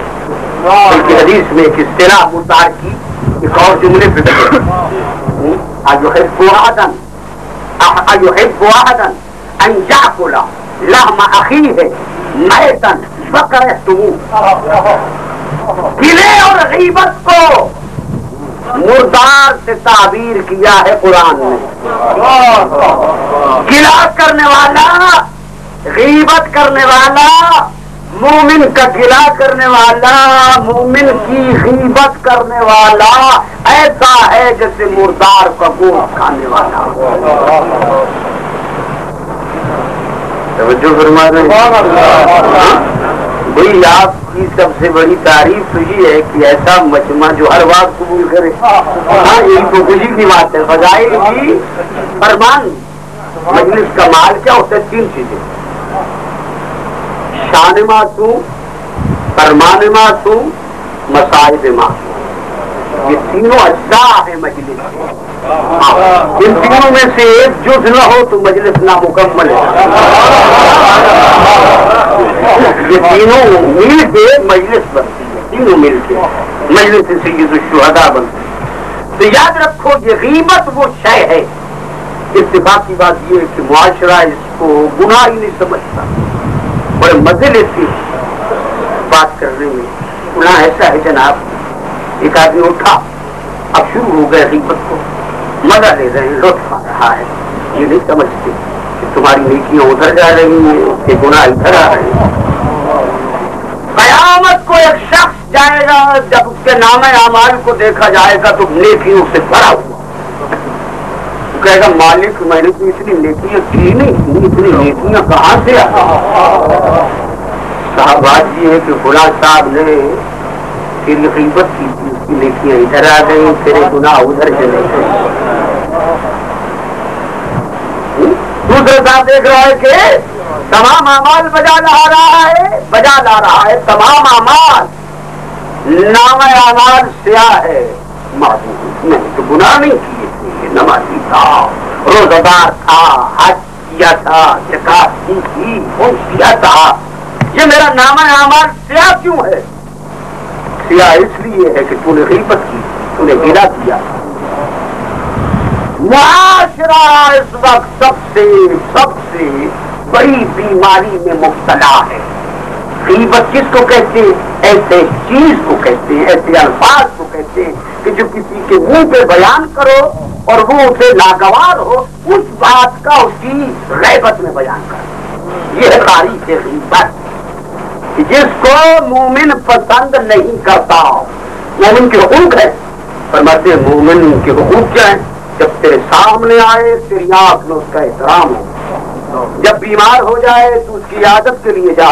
B: بلکہ حدیث میں ایک اصطلاح مردار کی ایک اور جملے پہ ایحب احدنا ان یاکل لحم اخیہ میتا فکرہتموہ۔ گلے اور غیبت کو مردار سے تعبیر کیا ہے قرآن نے۔ گلا کرنے والا، غیبت کرنے والا، مومن کا گلا کرنے والا، مومن کی غیبت کرنے والا ایسا ہے جیسے مردار کا گوشت کھانے والا۔ توجہ فرما رہے ہیں بھائی، آپ کی سب سے بڑی تعریف تو یہ ہے کہ ایسا مجمع جو ہر بات قبول کرے۔ ہاں یہی تو خوشی کی بات ہے۔ فضائل کی فرمان مجلس کا مال کیا ہوتا ہے؟ 3 چیزیں: شان معصوم، فرمان معصوم، مصائب معصوم۔ یہ تینوں اجزاء ہیں مجلس کے۔ ان تینوں میں سے ایک جز نہ ہو تو مجلس نامکمل ہے۔ یہ تینوں مل کے مجلس بنتی ہے، تینوں مل کے مجلس سید الشہداء بنتی ہے۔ تو یاد رکھو یہ غیبت وہ شے ہے، اتفاق کی بات یہ ہے کہ معاشرہ اس کو گناہ ہی نہیں سمجھتا، بڑے مزے لیتے بات کرنے میں۔ گناہ ایسا ہے جناب، ایک آدمی اٹھا اب شروع ہو گئے غیبت کو، مزہ لے رہے ہیں، لطف آ رہا ہے، یہ نہیں سمجھتے کہ تمہاری نیکیاں ادھر جا رہی ہیں کہ گناہ ادھر آ رہے ہیں۔ قیامت کو ایک شخص جائے گا، جب اس کے نام اعمال کو دیکھا جائے گا تو نیکیوں سے بھرا ہوا، وہ کہے گا مالک میں نے تو اتنی نیکیاں کی نہیں، اتنی نیکیاں کہاں سے آ؟ صاحب بات یہ ہے کہ فلاں صاحب نے تیری غیبت کی تھی، اس کی نیکیاں ادھر آ گئی، تیرے گناہ ادھر چلے گئے۔ دوسرے صاحب دیکھ رہا ہے کہ تمام اعمال بجا لا رہا ہے تمام اعمال، نام اعمال سیاہ ہے، معذور نہیں تو گناہ نہیں کیے تھے، نمازی تھا، روزہ دار تھا، حج کیا تھا، زکات کی تھی، خرچ کیا تھا، یہ میرا نام اعمال سیاہ کیوں ہے؟ سیاہ اس لیے ہے کہ تو نے غیبت کی، تو نے گناہ کیا۔ معاشرہ اس وقت سب سے بڑی بیماری میں مبتلا ہے۔ غیبت کس کو کہتے ہیں؟ ایسے چیز کو کہتے ہیں، ایسے الفاظ کو کہتے ہیں کہ جو کسی کے منہ پہ بیان کرو اور وہ اسے ناگوار ہو، اس بات کا اس کی غیبت میں بیان کرو۔ یہ ہے تاریخ غیبت، جس کو مومن پسند نہیں کرتا۔ مومن کے حقوق ہے، فرماتے ہیں مومن کے حقوق کیا ہیں؟ جب تیرے سامنے آئے تیری آنکھ میں اس کا احترام ہو، جب بیمار ہو جائے تو اس کی عیادت کے لیے جا،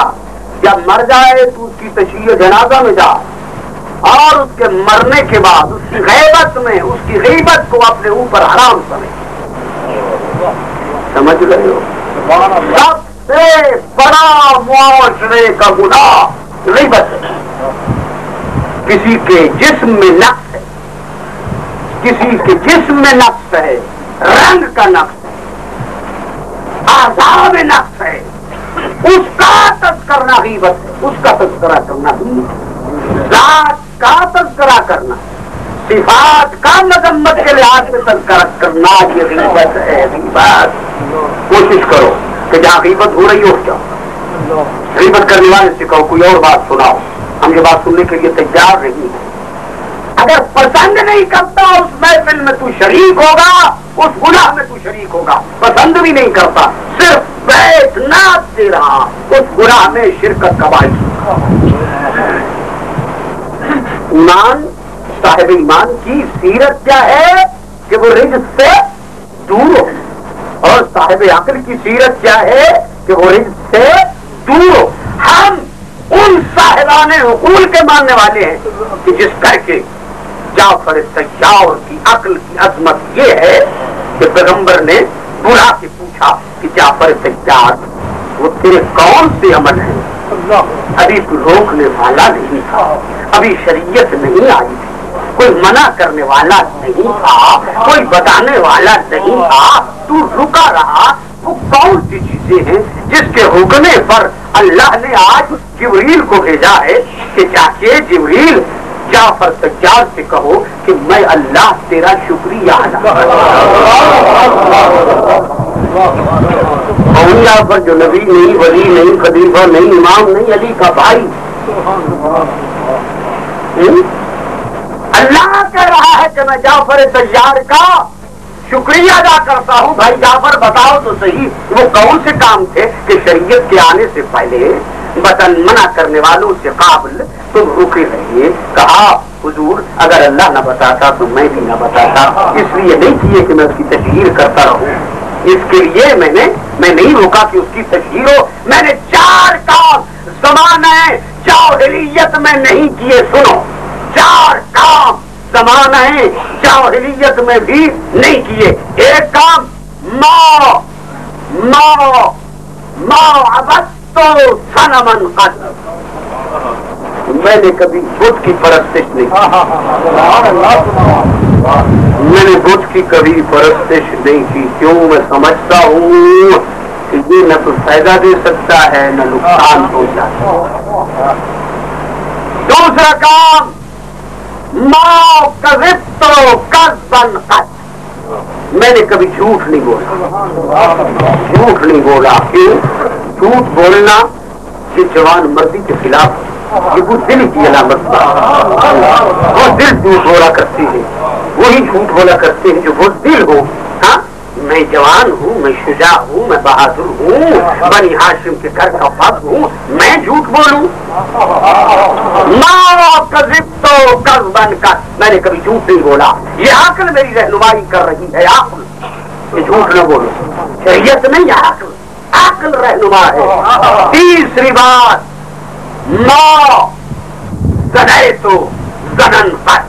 B: جب مر جائے تو اس کی تشییع جنازہ میں جا، اور اس کے مرنے کے بعد اس کی غیبت میں اس کی غیبت کو اپنے اوپر حرام سمجھ رہے ہو؟ سب سے بڑا معاشرے کا گناہ غیبت ہے. کسی کے جسم میں نقص ہے، کسی کے جسم میں نقص ہے، رنگ کا نقص ہے، اعضاء میں نقص ہے، اس کا تذکرہ غیبت ہے. اس کا تذکرہ کرنا ذات کا تذکرہ کرنا، صفات کا مذمت کے لحاظ سے تذکرہ کرنا یہ غیبت ہے. غیبت کوشش کرو کہ جہاں غیبت ہو رہی ہو جاؤ، غیبت کرنے والے سے کہو کوئی اور بات سناؤ، ہم یہ بات سننے کے لیے تیار نہیں ہیں. اگر پسند نہیں کرتا اس محفل میں تو شریک ہوگا، اس گناہ میں تو شریک ہوگا. پسند بھی نہیں کرتا، صرف بیٹھنا تیرا اس گناہ میں شرکت کا باعث ہوگا. ایمان، صاحب ایمان کی سیرت کیا ہے کہ وہ رزق سے دور ہو، اور صاحب عقل کی سیرت کیا ہے کہ وہ رزق سے دور ہو. ہم ان صاحبان عقول کے ماننے والے ہیں کہ جس کر کے جعفر سیار کی عقل کی عظمت یہ ہے کہ پیغمبر نے بلا کے پوچھا کہ جعفر سیار وہ تیرے کون سے عمل ہیں؟ ابھی کوئی روکنے والا نہیں تھا، ابھی شریعت نہیں آئی تھی، کوئی منع کرنے والا نہیں تھا، کوئی بتانے والا نہیں تھا، تو رکا رہا. وہ کون سی چیزیں ہیں جس کے حکمے پر اللہ نے آج جبریل کو بھیجا ہے کہ جا کے جبریل جعفر سیار سے کہو کہ میں اللہ تیرا شکریہ ادا کون؟ جعفر جو نبی نہیں، ولی نہیں، خلیفہ نہیں، امام نہیں، علی کا بھائی. اللہ کہہ رہا ہے کہ میں جعفر سیار کا شکریہ ادا کرتا ہوں. بھائی جعفر بتاؤ تو صحیح وہ کون سے کام تھے کہ شریعت کے آنے سے پہلے وطن منع کرنے والوں سے قابل تم رکے رہیے؟ کہا حضور اگر اللہ نہ بتاتا تو میں بھی نہ بتاتا، اس لیے نہیں کیے کہ میں اس کی تشہیر کرتا رہوں. اس کے لیے میں نہیں روکا کہ اس کی تشہیر ہو. میں نے 4 کام زمانہ جاہلیت میں نہیں کیے. سنو، 4 کام زمانہ جاہلیت میں بھی نہیں کیے. ایک کام صنمن قد، میں نے کبھی بت کی پرستش نہیں کی. میں نے بت کی کبھی پرستش نہیں کی. کیوں؟ میں سمجھتا ہوں کہ یہ نہ تو فائدہ دے سکتا ہے نہ نقصان پہنچا سکتا. دوسرا کام میں نے کبھی جھوٹ نہیں بولا. کیوں؟ جھوٹ بولنا یہ جوان مردی کے خلاف، یہ وہ دل کی علامت ہے. وہ دل جھوٹ بولا کرتی ہے، وہی جھوٹ بولا کرتے ہیں جو وہ دل ہو. ہاں میں جوان ہوں، میں شجاع ہوں، میں بہادر ہوں، بنی ہاشم کے گھر کا فرد ہوں، میں جھوٹ بولوں؟ میں نے کبھی جھوٹ نہیں بولا. یہ عقل میری رہنمائی کر رہی ہے. عقل یہ جھوٹ نہ بولو، شریعت نہیں، عقل رہنما ہے. تیسری بات زنن پر،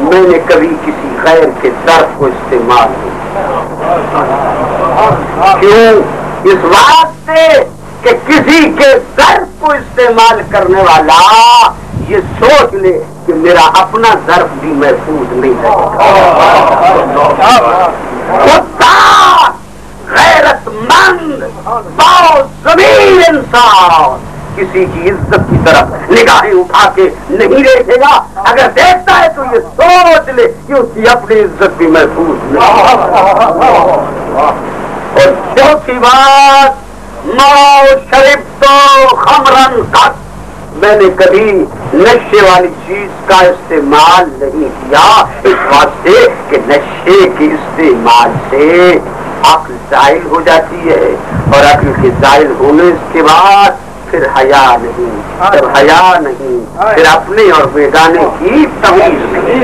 B: میں نے کبھی کسی غیر کے ظرف کو استعمال نہیں. کیوں؟ اس واسطے کہ کسی کے ظرف کو استعمال کرنے والا یہ سوچ لے کہ میرا اپنا ظرف بھی محفوظ نہیں ہے. غیرت مند باضمیر انسان کسی کی عزت کی طرف نگاہیں اٹھا کے نہیں دیکھے گا. اگر دیکھتا ہے تو یہ سوچ لے کہ اس کی اپنی عزت بھی محفوظ نہیں. اور چوتھی بات شربت خمرن قط، میں نے کبھی نشے والی چیز کا استعمال نہیں کیا. اس واسطے کہ نشے کے استعمال سے عقل زائل ہو جاتی ہے، اور عقل کے زائل ہونے کے بعد پھر حیا نہیں، جب حیا نہیں پھر اپنے اور بیگانے کی تمیز نہیں.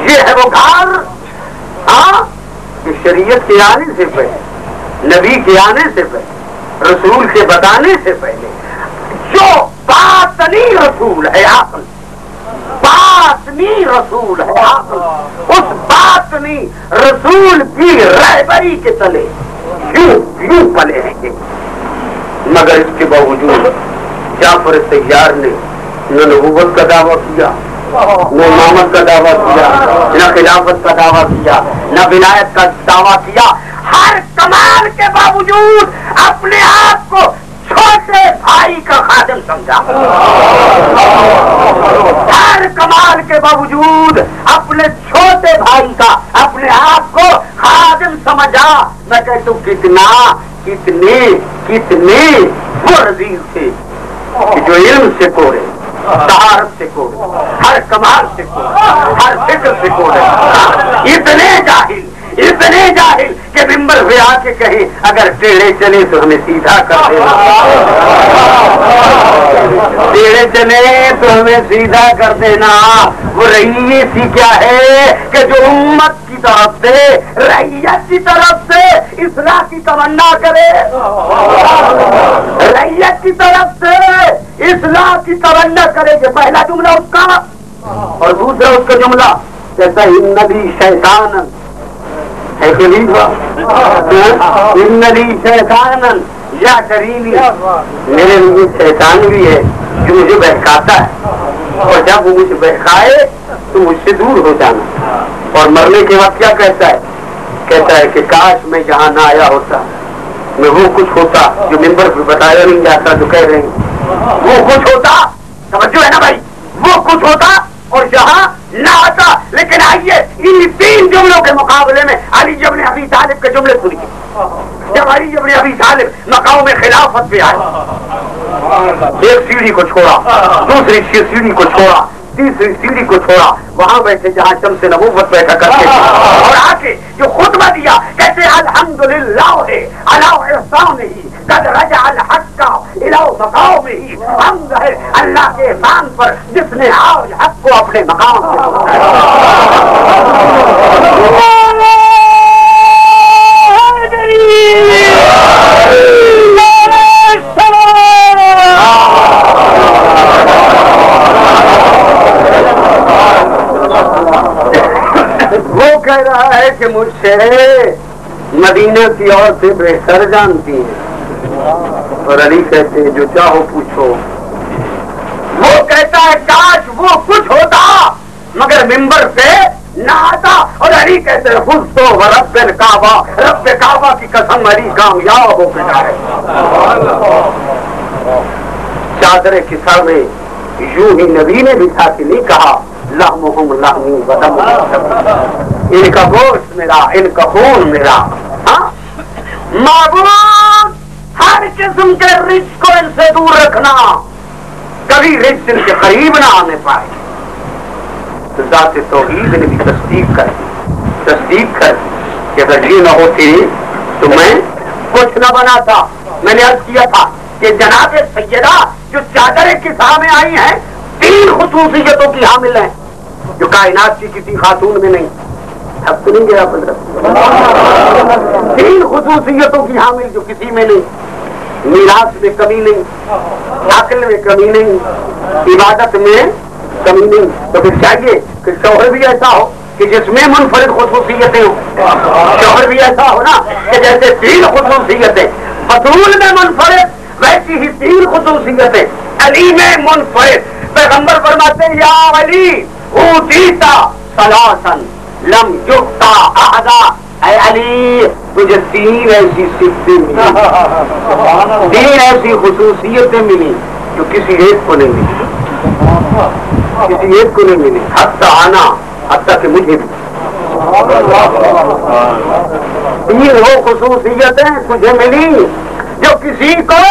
B: یہ ہے وہ گھر کہ شریعت کے آنے سے پہلے، نبی کے آنے سے پہلے، رسول کے بتانے سے پہلے جو باطنی رسول ہے عقل، باطنی رسول ہے عقل. اس باطنی رسول کی رہبری کے تلے یوں پلے ہیں گے. مگر اس کے باوجود جعفر طیار نے نہ نبوت کا دعویٰ کیا، نہ امامت کا دعویٰ کیا، نہ خلافت کا دعویٰ کیا، نہ ولایت کا دعویٰ کیا. ہر کمال کے باوجود اپنے آپ کو چھوٹے بھائی کا خادم سمجھا. ہر کمال کے باوجود اپنے چھوٹے بھائی کا اپنے آپ کو خادم سمجھا. میں کہتا ہوں کتنے وہ عزیز تھے کہ جو علم سے کوڑے، طہارت سے کوڑے، ہر کمال سے کوڑے، ہر فکر سے کوڑے. اتنے جاہل کہ ممبر پہ آ کے کہیں اگر ٹیڑھے چلے تو ہمیں سیدھا کر دینا، ٹیڑھے چلے تو ہمیں سیدھا کر دینا. وہ رئیس ہی کیا ہے کہ جو امت کی طرف سے، رعیت کی طرف سے اصلاح کی تمنا کرے، رعیت کی طرف سے اصلاح کی تمنا کرے. کہ پہلا جملہ اس کا اور دوسرا اس کا جملہ جیسا انلی شیطان ہے خلیفہ، انلی شیطان یا کرینی، میرے لیے شیطان بھی ہے جو مجھے بہکاتا ہے، اور جب وہ مجھے بہکائے تو مجھ سے دور ہو جانا. اور مرنے کے وقت کیا کہتا ہے کہ کاش میں جہاں نہ آیا ہوتا، میں وہ کچھ ہوتا جو ممبر پہ بتایا نہیں جاتا. جو کہہ رہے ہیں وہ کچھ ہوتا، سمجھو ہے نا بھائی، وہ کچھ ہوتا اور جہاں نہ آتا. لیکن آئیے ان 3 جملوں کے مقابلے میں علی ابن ابی طالب کے جملے سنیے. جب علی ابن ابی طالب مقام خلافت پہ آئے، ایک سیڑھی کو چھوڑا، دوسری سیڑھی کو چھوڑا، تیسری سیڑھی کو چھوڑا، وہاں بیٹھے جہاں شمس نبوت بیٹھا کرتے اور آ کے جو خطبہ دیا کہتے الحمدللہ ہے علی احسانہ قد رجع الحق الى مقامہ. حمد ہے اللہ کے احسان پر جس نے آج حق کو اپنے مقام سے وہ کہہ رہا ہے کہ مجھ سے مدینہ کی عورتیں بہتر جانتی ہیں، اور علی کہتے ہیں جو چاہو پوچھو. وہ کہتا ہے کاش وہ کچھ ہوتا مگر ممبر پہ نہ آتا. اور علی کہتے ہیں خود تو رب کعبہ، رب کعبہ کی قسم علی کامیاب ہو کے جائے. چادر کسا میں یوں ہی نبی نے بچھا کے نہیں کہا لحمہم لحمی ودمہم، ان کا گوشت میرا، ان کا خون میرا. معبود ہر قسم کے رچ کو ان سے دور رکھنا، کبھی رچ ان کے قریب نہ آنے پائے. تو ذات توحید نے بھی تصدیق کر کہ اگر یہ نہ ہوتی تو میں کچھ نہ بنا تھا. میں نے عرض کیا تھا کہ جناب سیدہ جو چادر کسا میں آئی ہیں 3 خصوصیتوں کی حامل ہیں جو کائنات کی کسی خاتون میں نہیں. اب تو نہیں گیا 3 خصوصیتوں کی حامل جو کسی میں نہیں. میراث میں کمی نہیں، عقل میں کمی نہیں، عبادت میں کمی نہیں. تو پھر چاہیے کہ شوہر بھی ایسا ہو کہ جس میں منفرد خصوصیتیں ہوں. شوہر بھی ایسا ہو نا کہ جیسے 3 خصوصیتیں بطول میں منفرد ویسی ہی 3 خصوصیتیں علی میں منفرد. پیغمبر فرماتے ہیں یا علی اوتیتا ثلاثن لم یؤتا احدا. اے علی تجھے 3 ایسی صفتیں ملی، 3 ایسی خصوصیتیں ملی جو کسی ایک کو نہیں ملی، کسی ایک کو نہیں ملی. حتی آنا، حتی کہ مجھے بھی 3 وہ خصوصیتیں تجھے ملی جو کسی کو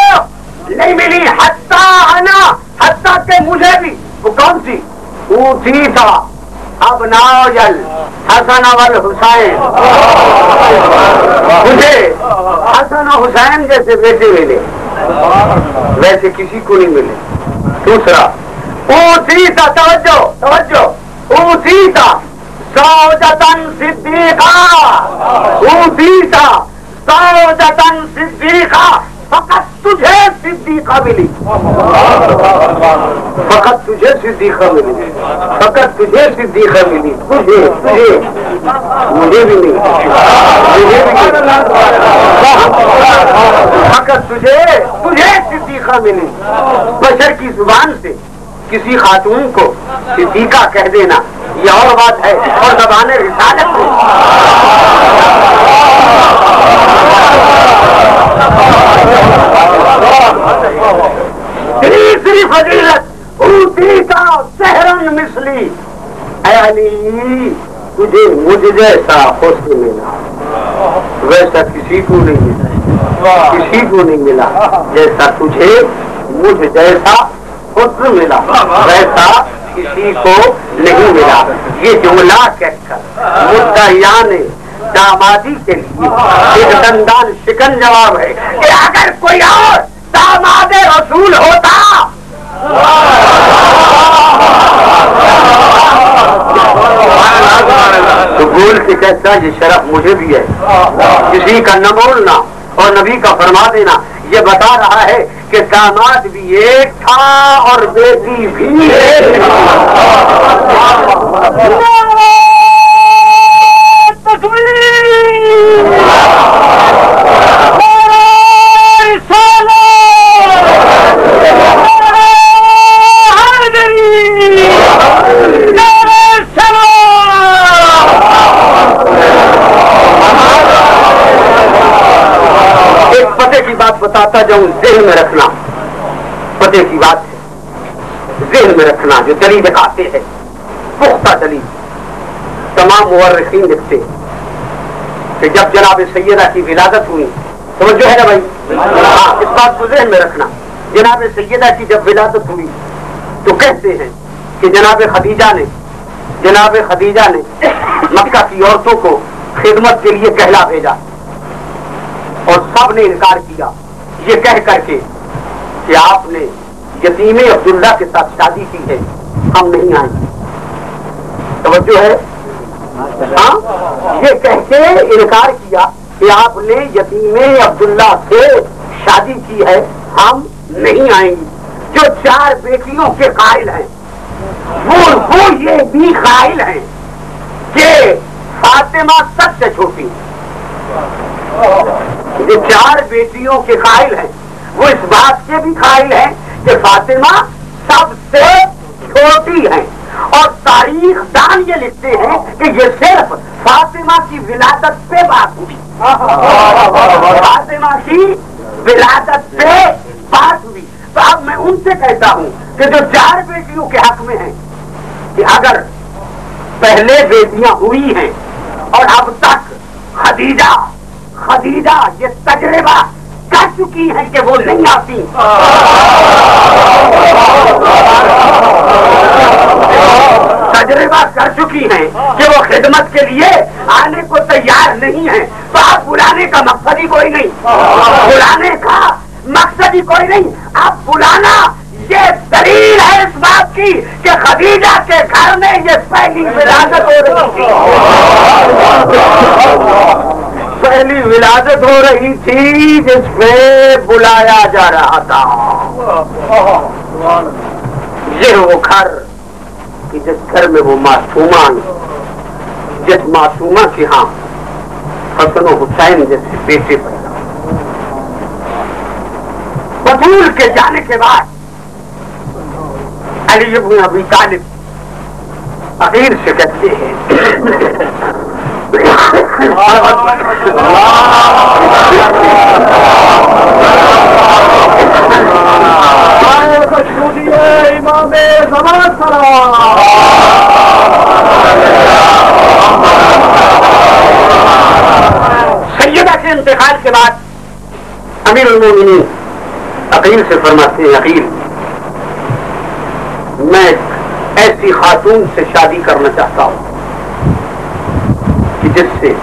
B: نہیں ملی. حتی آنا، حتی کہ مجھے بھی. وہ کون سی؟ اوٹھی تھا اب ناجل حسن والحسین. مجھے حسن و حسین جیسے بیٹے ملے ویسے کسی کو نہیں ملے. دوسرا اوٹھی تھا، توجہ اوٹھی تھا زوجتن صدیقہ، اوٹھی تھا زوجتن صدیقہ. فقط تجھے صدیقہ صدیقہ ملی، فقط تجھے صدیقہ ملی، فقط تجھے صدیقہ ملی، تجھے مجھے بھی نہیں، مجھے بھی نہیں، فقط تجھے صدیقہ ملی۔ بشر کی زبان سے کسی خاتون کو صدیقہ کہہ دینا یہ اور بات ہے، اور زبان رسالت میں تیسری فضیلت اوتی کا سحرن مثلی، اے علی تجھے مجھ جیسا حسن ملا، ویسا کسی کو نہیں ملا، کسی کو نہیں ملا، جیسا تجھے مجھ جیسا حسن ملا ویسا کسی کو نہیں ملا۔ یہ جملہ کہہ کر مدعیان نے دامادی کے لیے ایک دندان شکن جواب ہے کہ اگر کوئی اور داماد رسول ہوتا تو بول کے کہتا یہ شرف مجھے بھی ہے، کسی کا نہ بولنا اور نبی کا فرما دینا یہ بتا رہا ہے کہ داماد بھی ایک تھا اور بیٹی بھی ایک بتاتا جاؤں، ذہن میں رکھنا، پتے کی بات ہے، ذہن میں رکھنا، جو دلیل دکھاتے ہیں پختہ دلیل۔ تمام مورخین لکھتے کہ جب جناب سیدہ کی ولادت ہوئی، توجہ ہے نا بھائی، ہاں اس بات کو ذہن میں رکھنا، جناب سیدہ کی جب ولادت ہوئی تو کہتے ہیں کہ جناب خدیجہ نے مکہ کی عورتوں کو خدمت کے لیے کہلا بھیجا اور سب نے انکار کیا یہ کہہ کر کے کہ آپ نے یتیم عبداللہ کے ساتھ شادی کی ہے، ہم نہیں آئیں گے۔ توجہ ہے، ہاں یہ کہہ کے انکار کیا کہ آپ نے یتیم عبداللہ سے شادی کی ہے، ہم نہیں آئیں گے۔ جو 4 بیٹیوں کے قائل ہیں وہ یہ بھی قائل ہیں کہ فاطمہ سب سے چھوٹی، جو 4 بیٹیوں کے قائل ہیں وہ اس بات کے بھی قائل ہیں کہ فاطمہ سب سے چھوٹی ہیں، اور تاریخ دان یہ لکھتے ہیں کہ یہ صرف فاطمہ کی ولادت پہ بات ہوئی، فاطمہ کی ولادت پہ بات ہوئی۔ تو اب میں ان سے کہتا ہوں کہ جو 4 بیٹیوں کے حق میں ہیں کہ اگر پہلے بیٹیاں ہوئی ہیں اور اب تک خدیجہ یہ تجربہ کر چکی ہے کہ وہ نہیں آتی، تجربہ کر چکی ہیں کہ وہ خدمت کے لیے آنے کو تیار نہیں ہے، تو آپ بلانے کا مقصد ہی کوئی نہیں، بلانے کا مقصد ہی کوئی نہیں، آپ بلانا یہ دلیل ہے اس بات کی کہ خدیجہ کے گھر میں یہ پہلی ولادت ہو رہی تھی، پہلی ولادت ہو رہی تھی جس پہ بلایا جا رہا تھا۔ یہ وہ گھر کہ جس گھر میں وہ معصومہ، جس معصومہ کے ہاں حسن و حسین جیسے بیٹے پیدا، بطول کے جانے کے بعد علی بن ابی طالب امیر سے کہتے ہیں
A: امام زمان
B: سیدہ کے انتقال کے بعد امیر المومنین عقیل سے فرماتے ہیں، عقیل میں ایسی خاتون سے شادی کرنا چاہتا ہوں کہ جس سے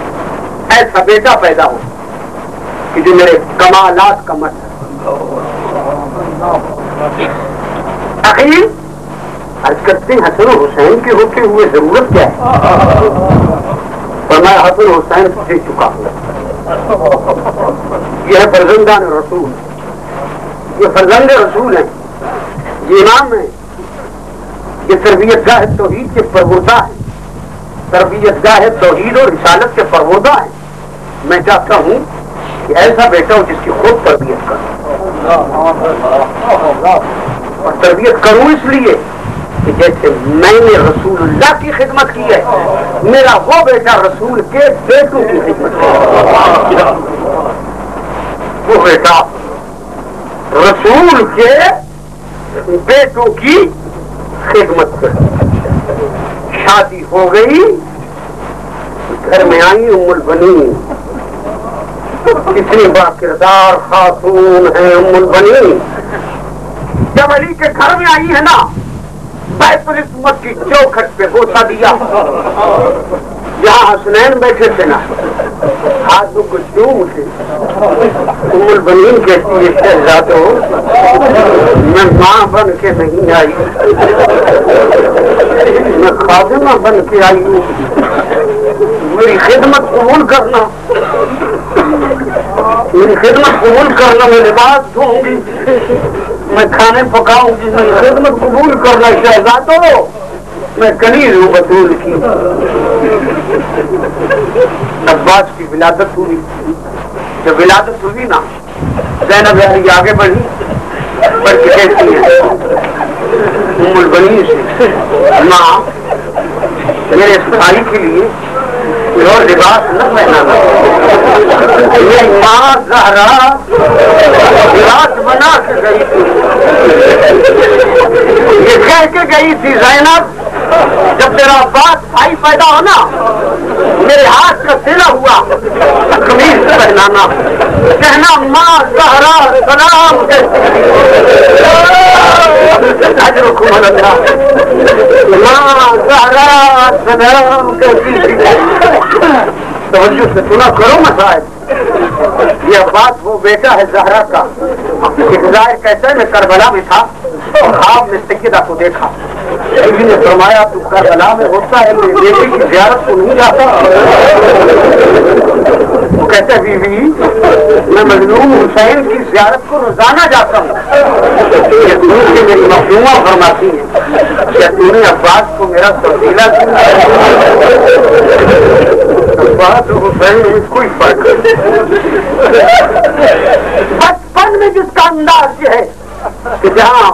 B: ایسا بیٹا پیدا ہو کہ جو میرے کمالات کا مطلب۔ عقیل عرض کرتے ہیں حسن و حسین کے ہوتے ہوئے ضرورت کیا ہے؟ فرمایا حسن و حسین دے چکا ہوں، یہ ہے فرزندان رسول، یہ فرزند رسول ہیں، یہ امام ہیں، یہ تربیت گاہ توحید کے پروردہ ہیں، تربیت گاہ توحید اور رسالت کے پروردہ ہیں۔ میں چاہتا ہوں کہ ایسا بیٹا ہو جس کی خود تربیت کروں، اور تربیت کروں اس لیے کہ جیسے میں نے رسول اللہ کی خدمت کی ہے، میرا وہ بیٹا رسول کے بیٹوں کی خدمت کرے، وہ بیٹا رسول کے بیٹوں کی خدمت کرے۔ شادی ہو گئی، گھر میں آئی ام البنین، کتنی با کردار خاتون ہے ام البنین۔ جب علی کے گھر میں آئی ہے نا، بیت العصمت کی چوکھٹ پہ بوسہ دیا، جہاں حسنین بیٹھے تھے نا، ہاتھوں کو چوم کے ام البنین کہتی ہے شہزادو میں ماں بن کے نہیں آئی، میں خادمہ بن کے آئی ہوں، میری خدمت قبول کرنا، میری خدمت قبول کرنا، میں لباس دھوں گی، میں کھانے پکاؤں گی، میری خدمت قبول کرنا شہزادو، میں کنیز ہوں بطول کی۔ عباس کی ولادت ہوئی، جب ولادت ہوئی نا، زینب آگے بڑھی، بڑھ کے کہتی ہے ام البنین سے، ماں میرے بھائی کے لیے کوئی اور لباس نہ پہنانا، یہ ماں زہرا لباس بنا کے گئی تھی، یہ کہہ کے گئی تھی زینب جب تیرا عباس بھائی پیدا ہونا میرے ہاتھ کا سلا ہوا قمیض پہنانا، کہنا ماں زہرا سلام کہتی ماں زہرا سلام کہتی تھی۔ توجہ سے سنا کرو مسائل، یہ عباس وہ بیٹا ہے زہرا کا۔ ظاہر کہتا ہے میں کربلا میں تھا، خواب میں سیدہ کو دیکھا، بیوی نے فرمایا تو کربلا میں ہوتا ہے، میرے بیٹے کی زیارت کو نہیں جاتا؟ وہ کہتا ہے بیوی میں مظلوم حسین کی زیارت کو روزانہ جاتا ہوں۔ یہ سن کے میری مخدومہ فرماتی ہے کیا تم نے عباس کو میرا تبدیلا کیا؟ عباس حسین میں کوئی فرق نہیں، بچپن میں جس کا انداز یہ ہے کہ جہاں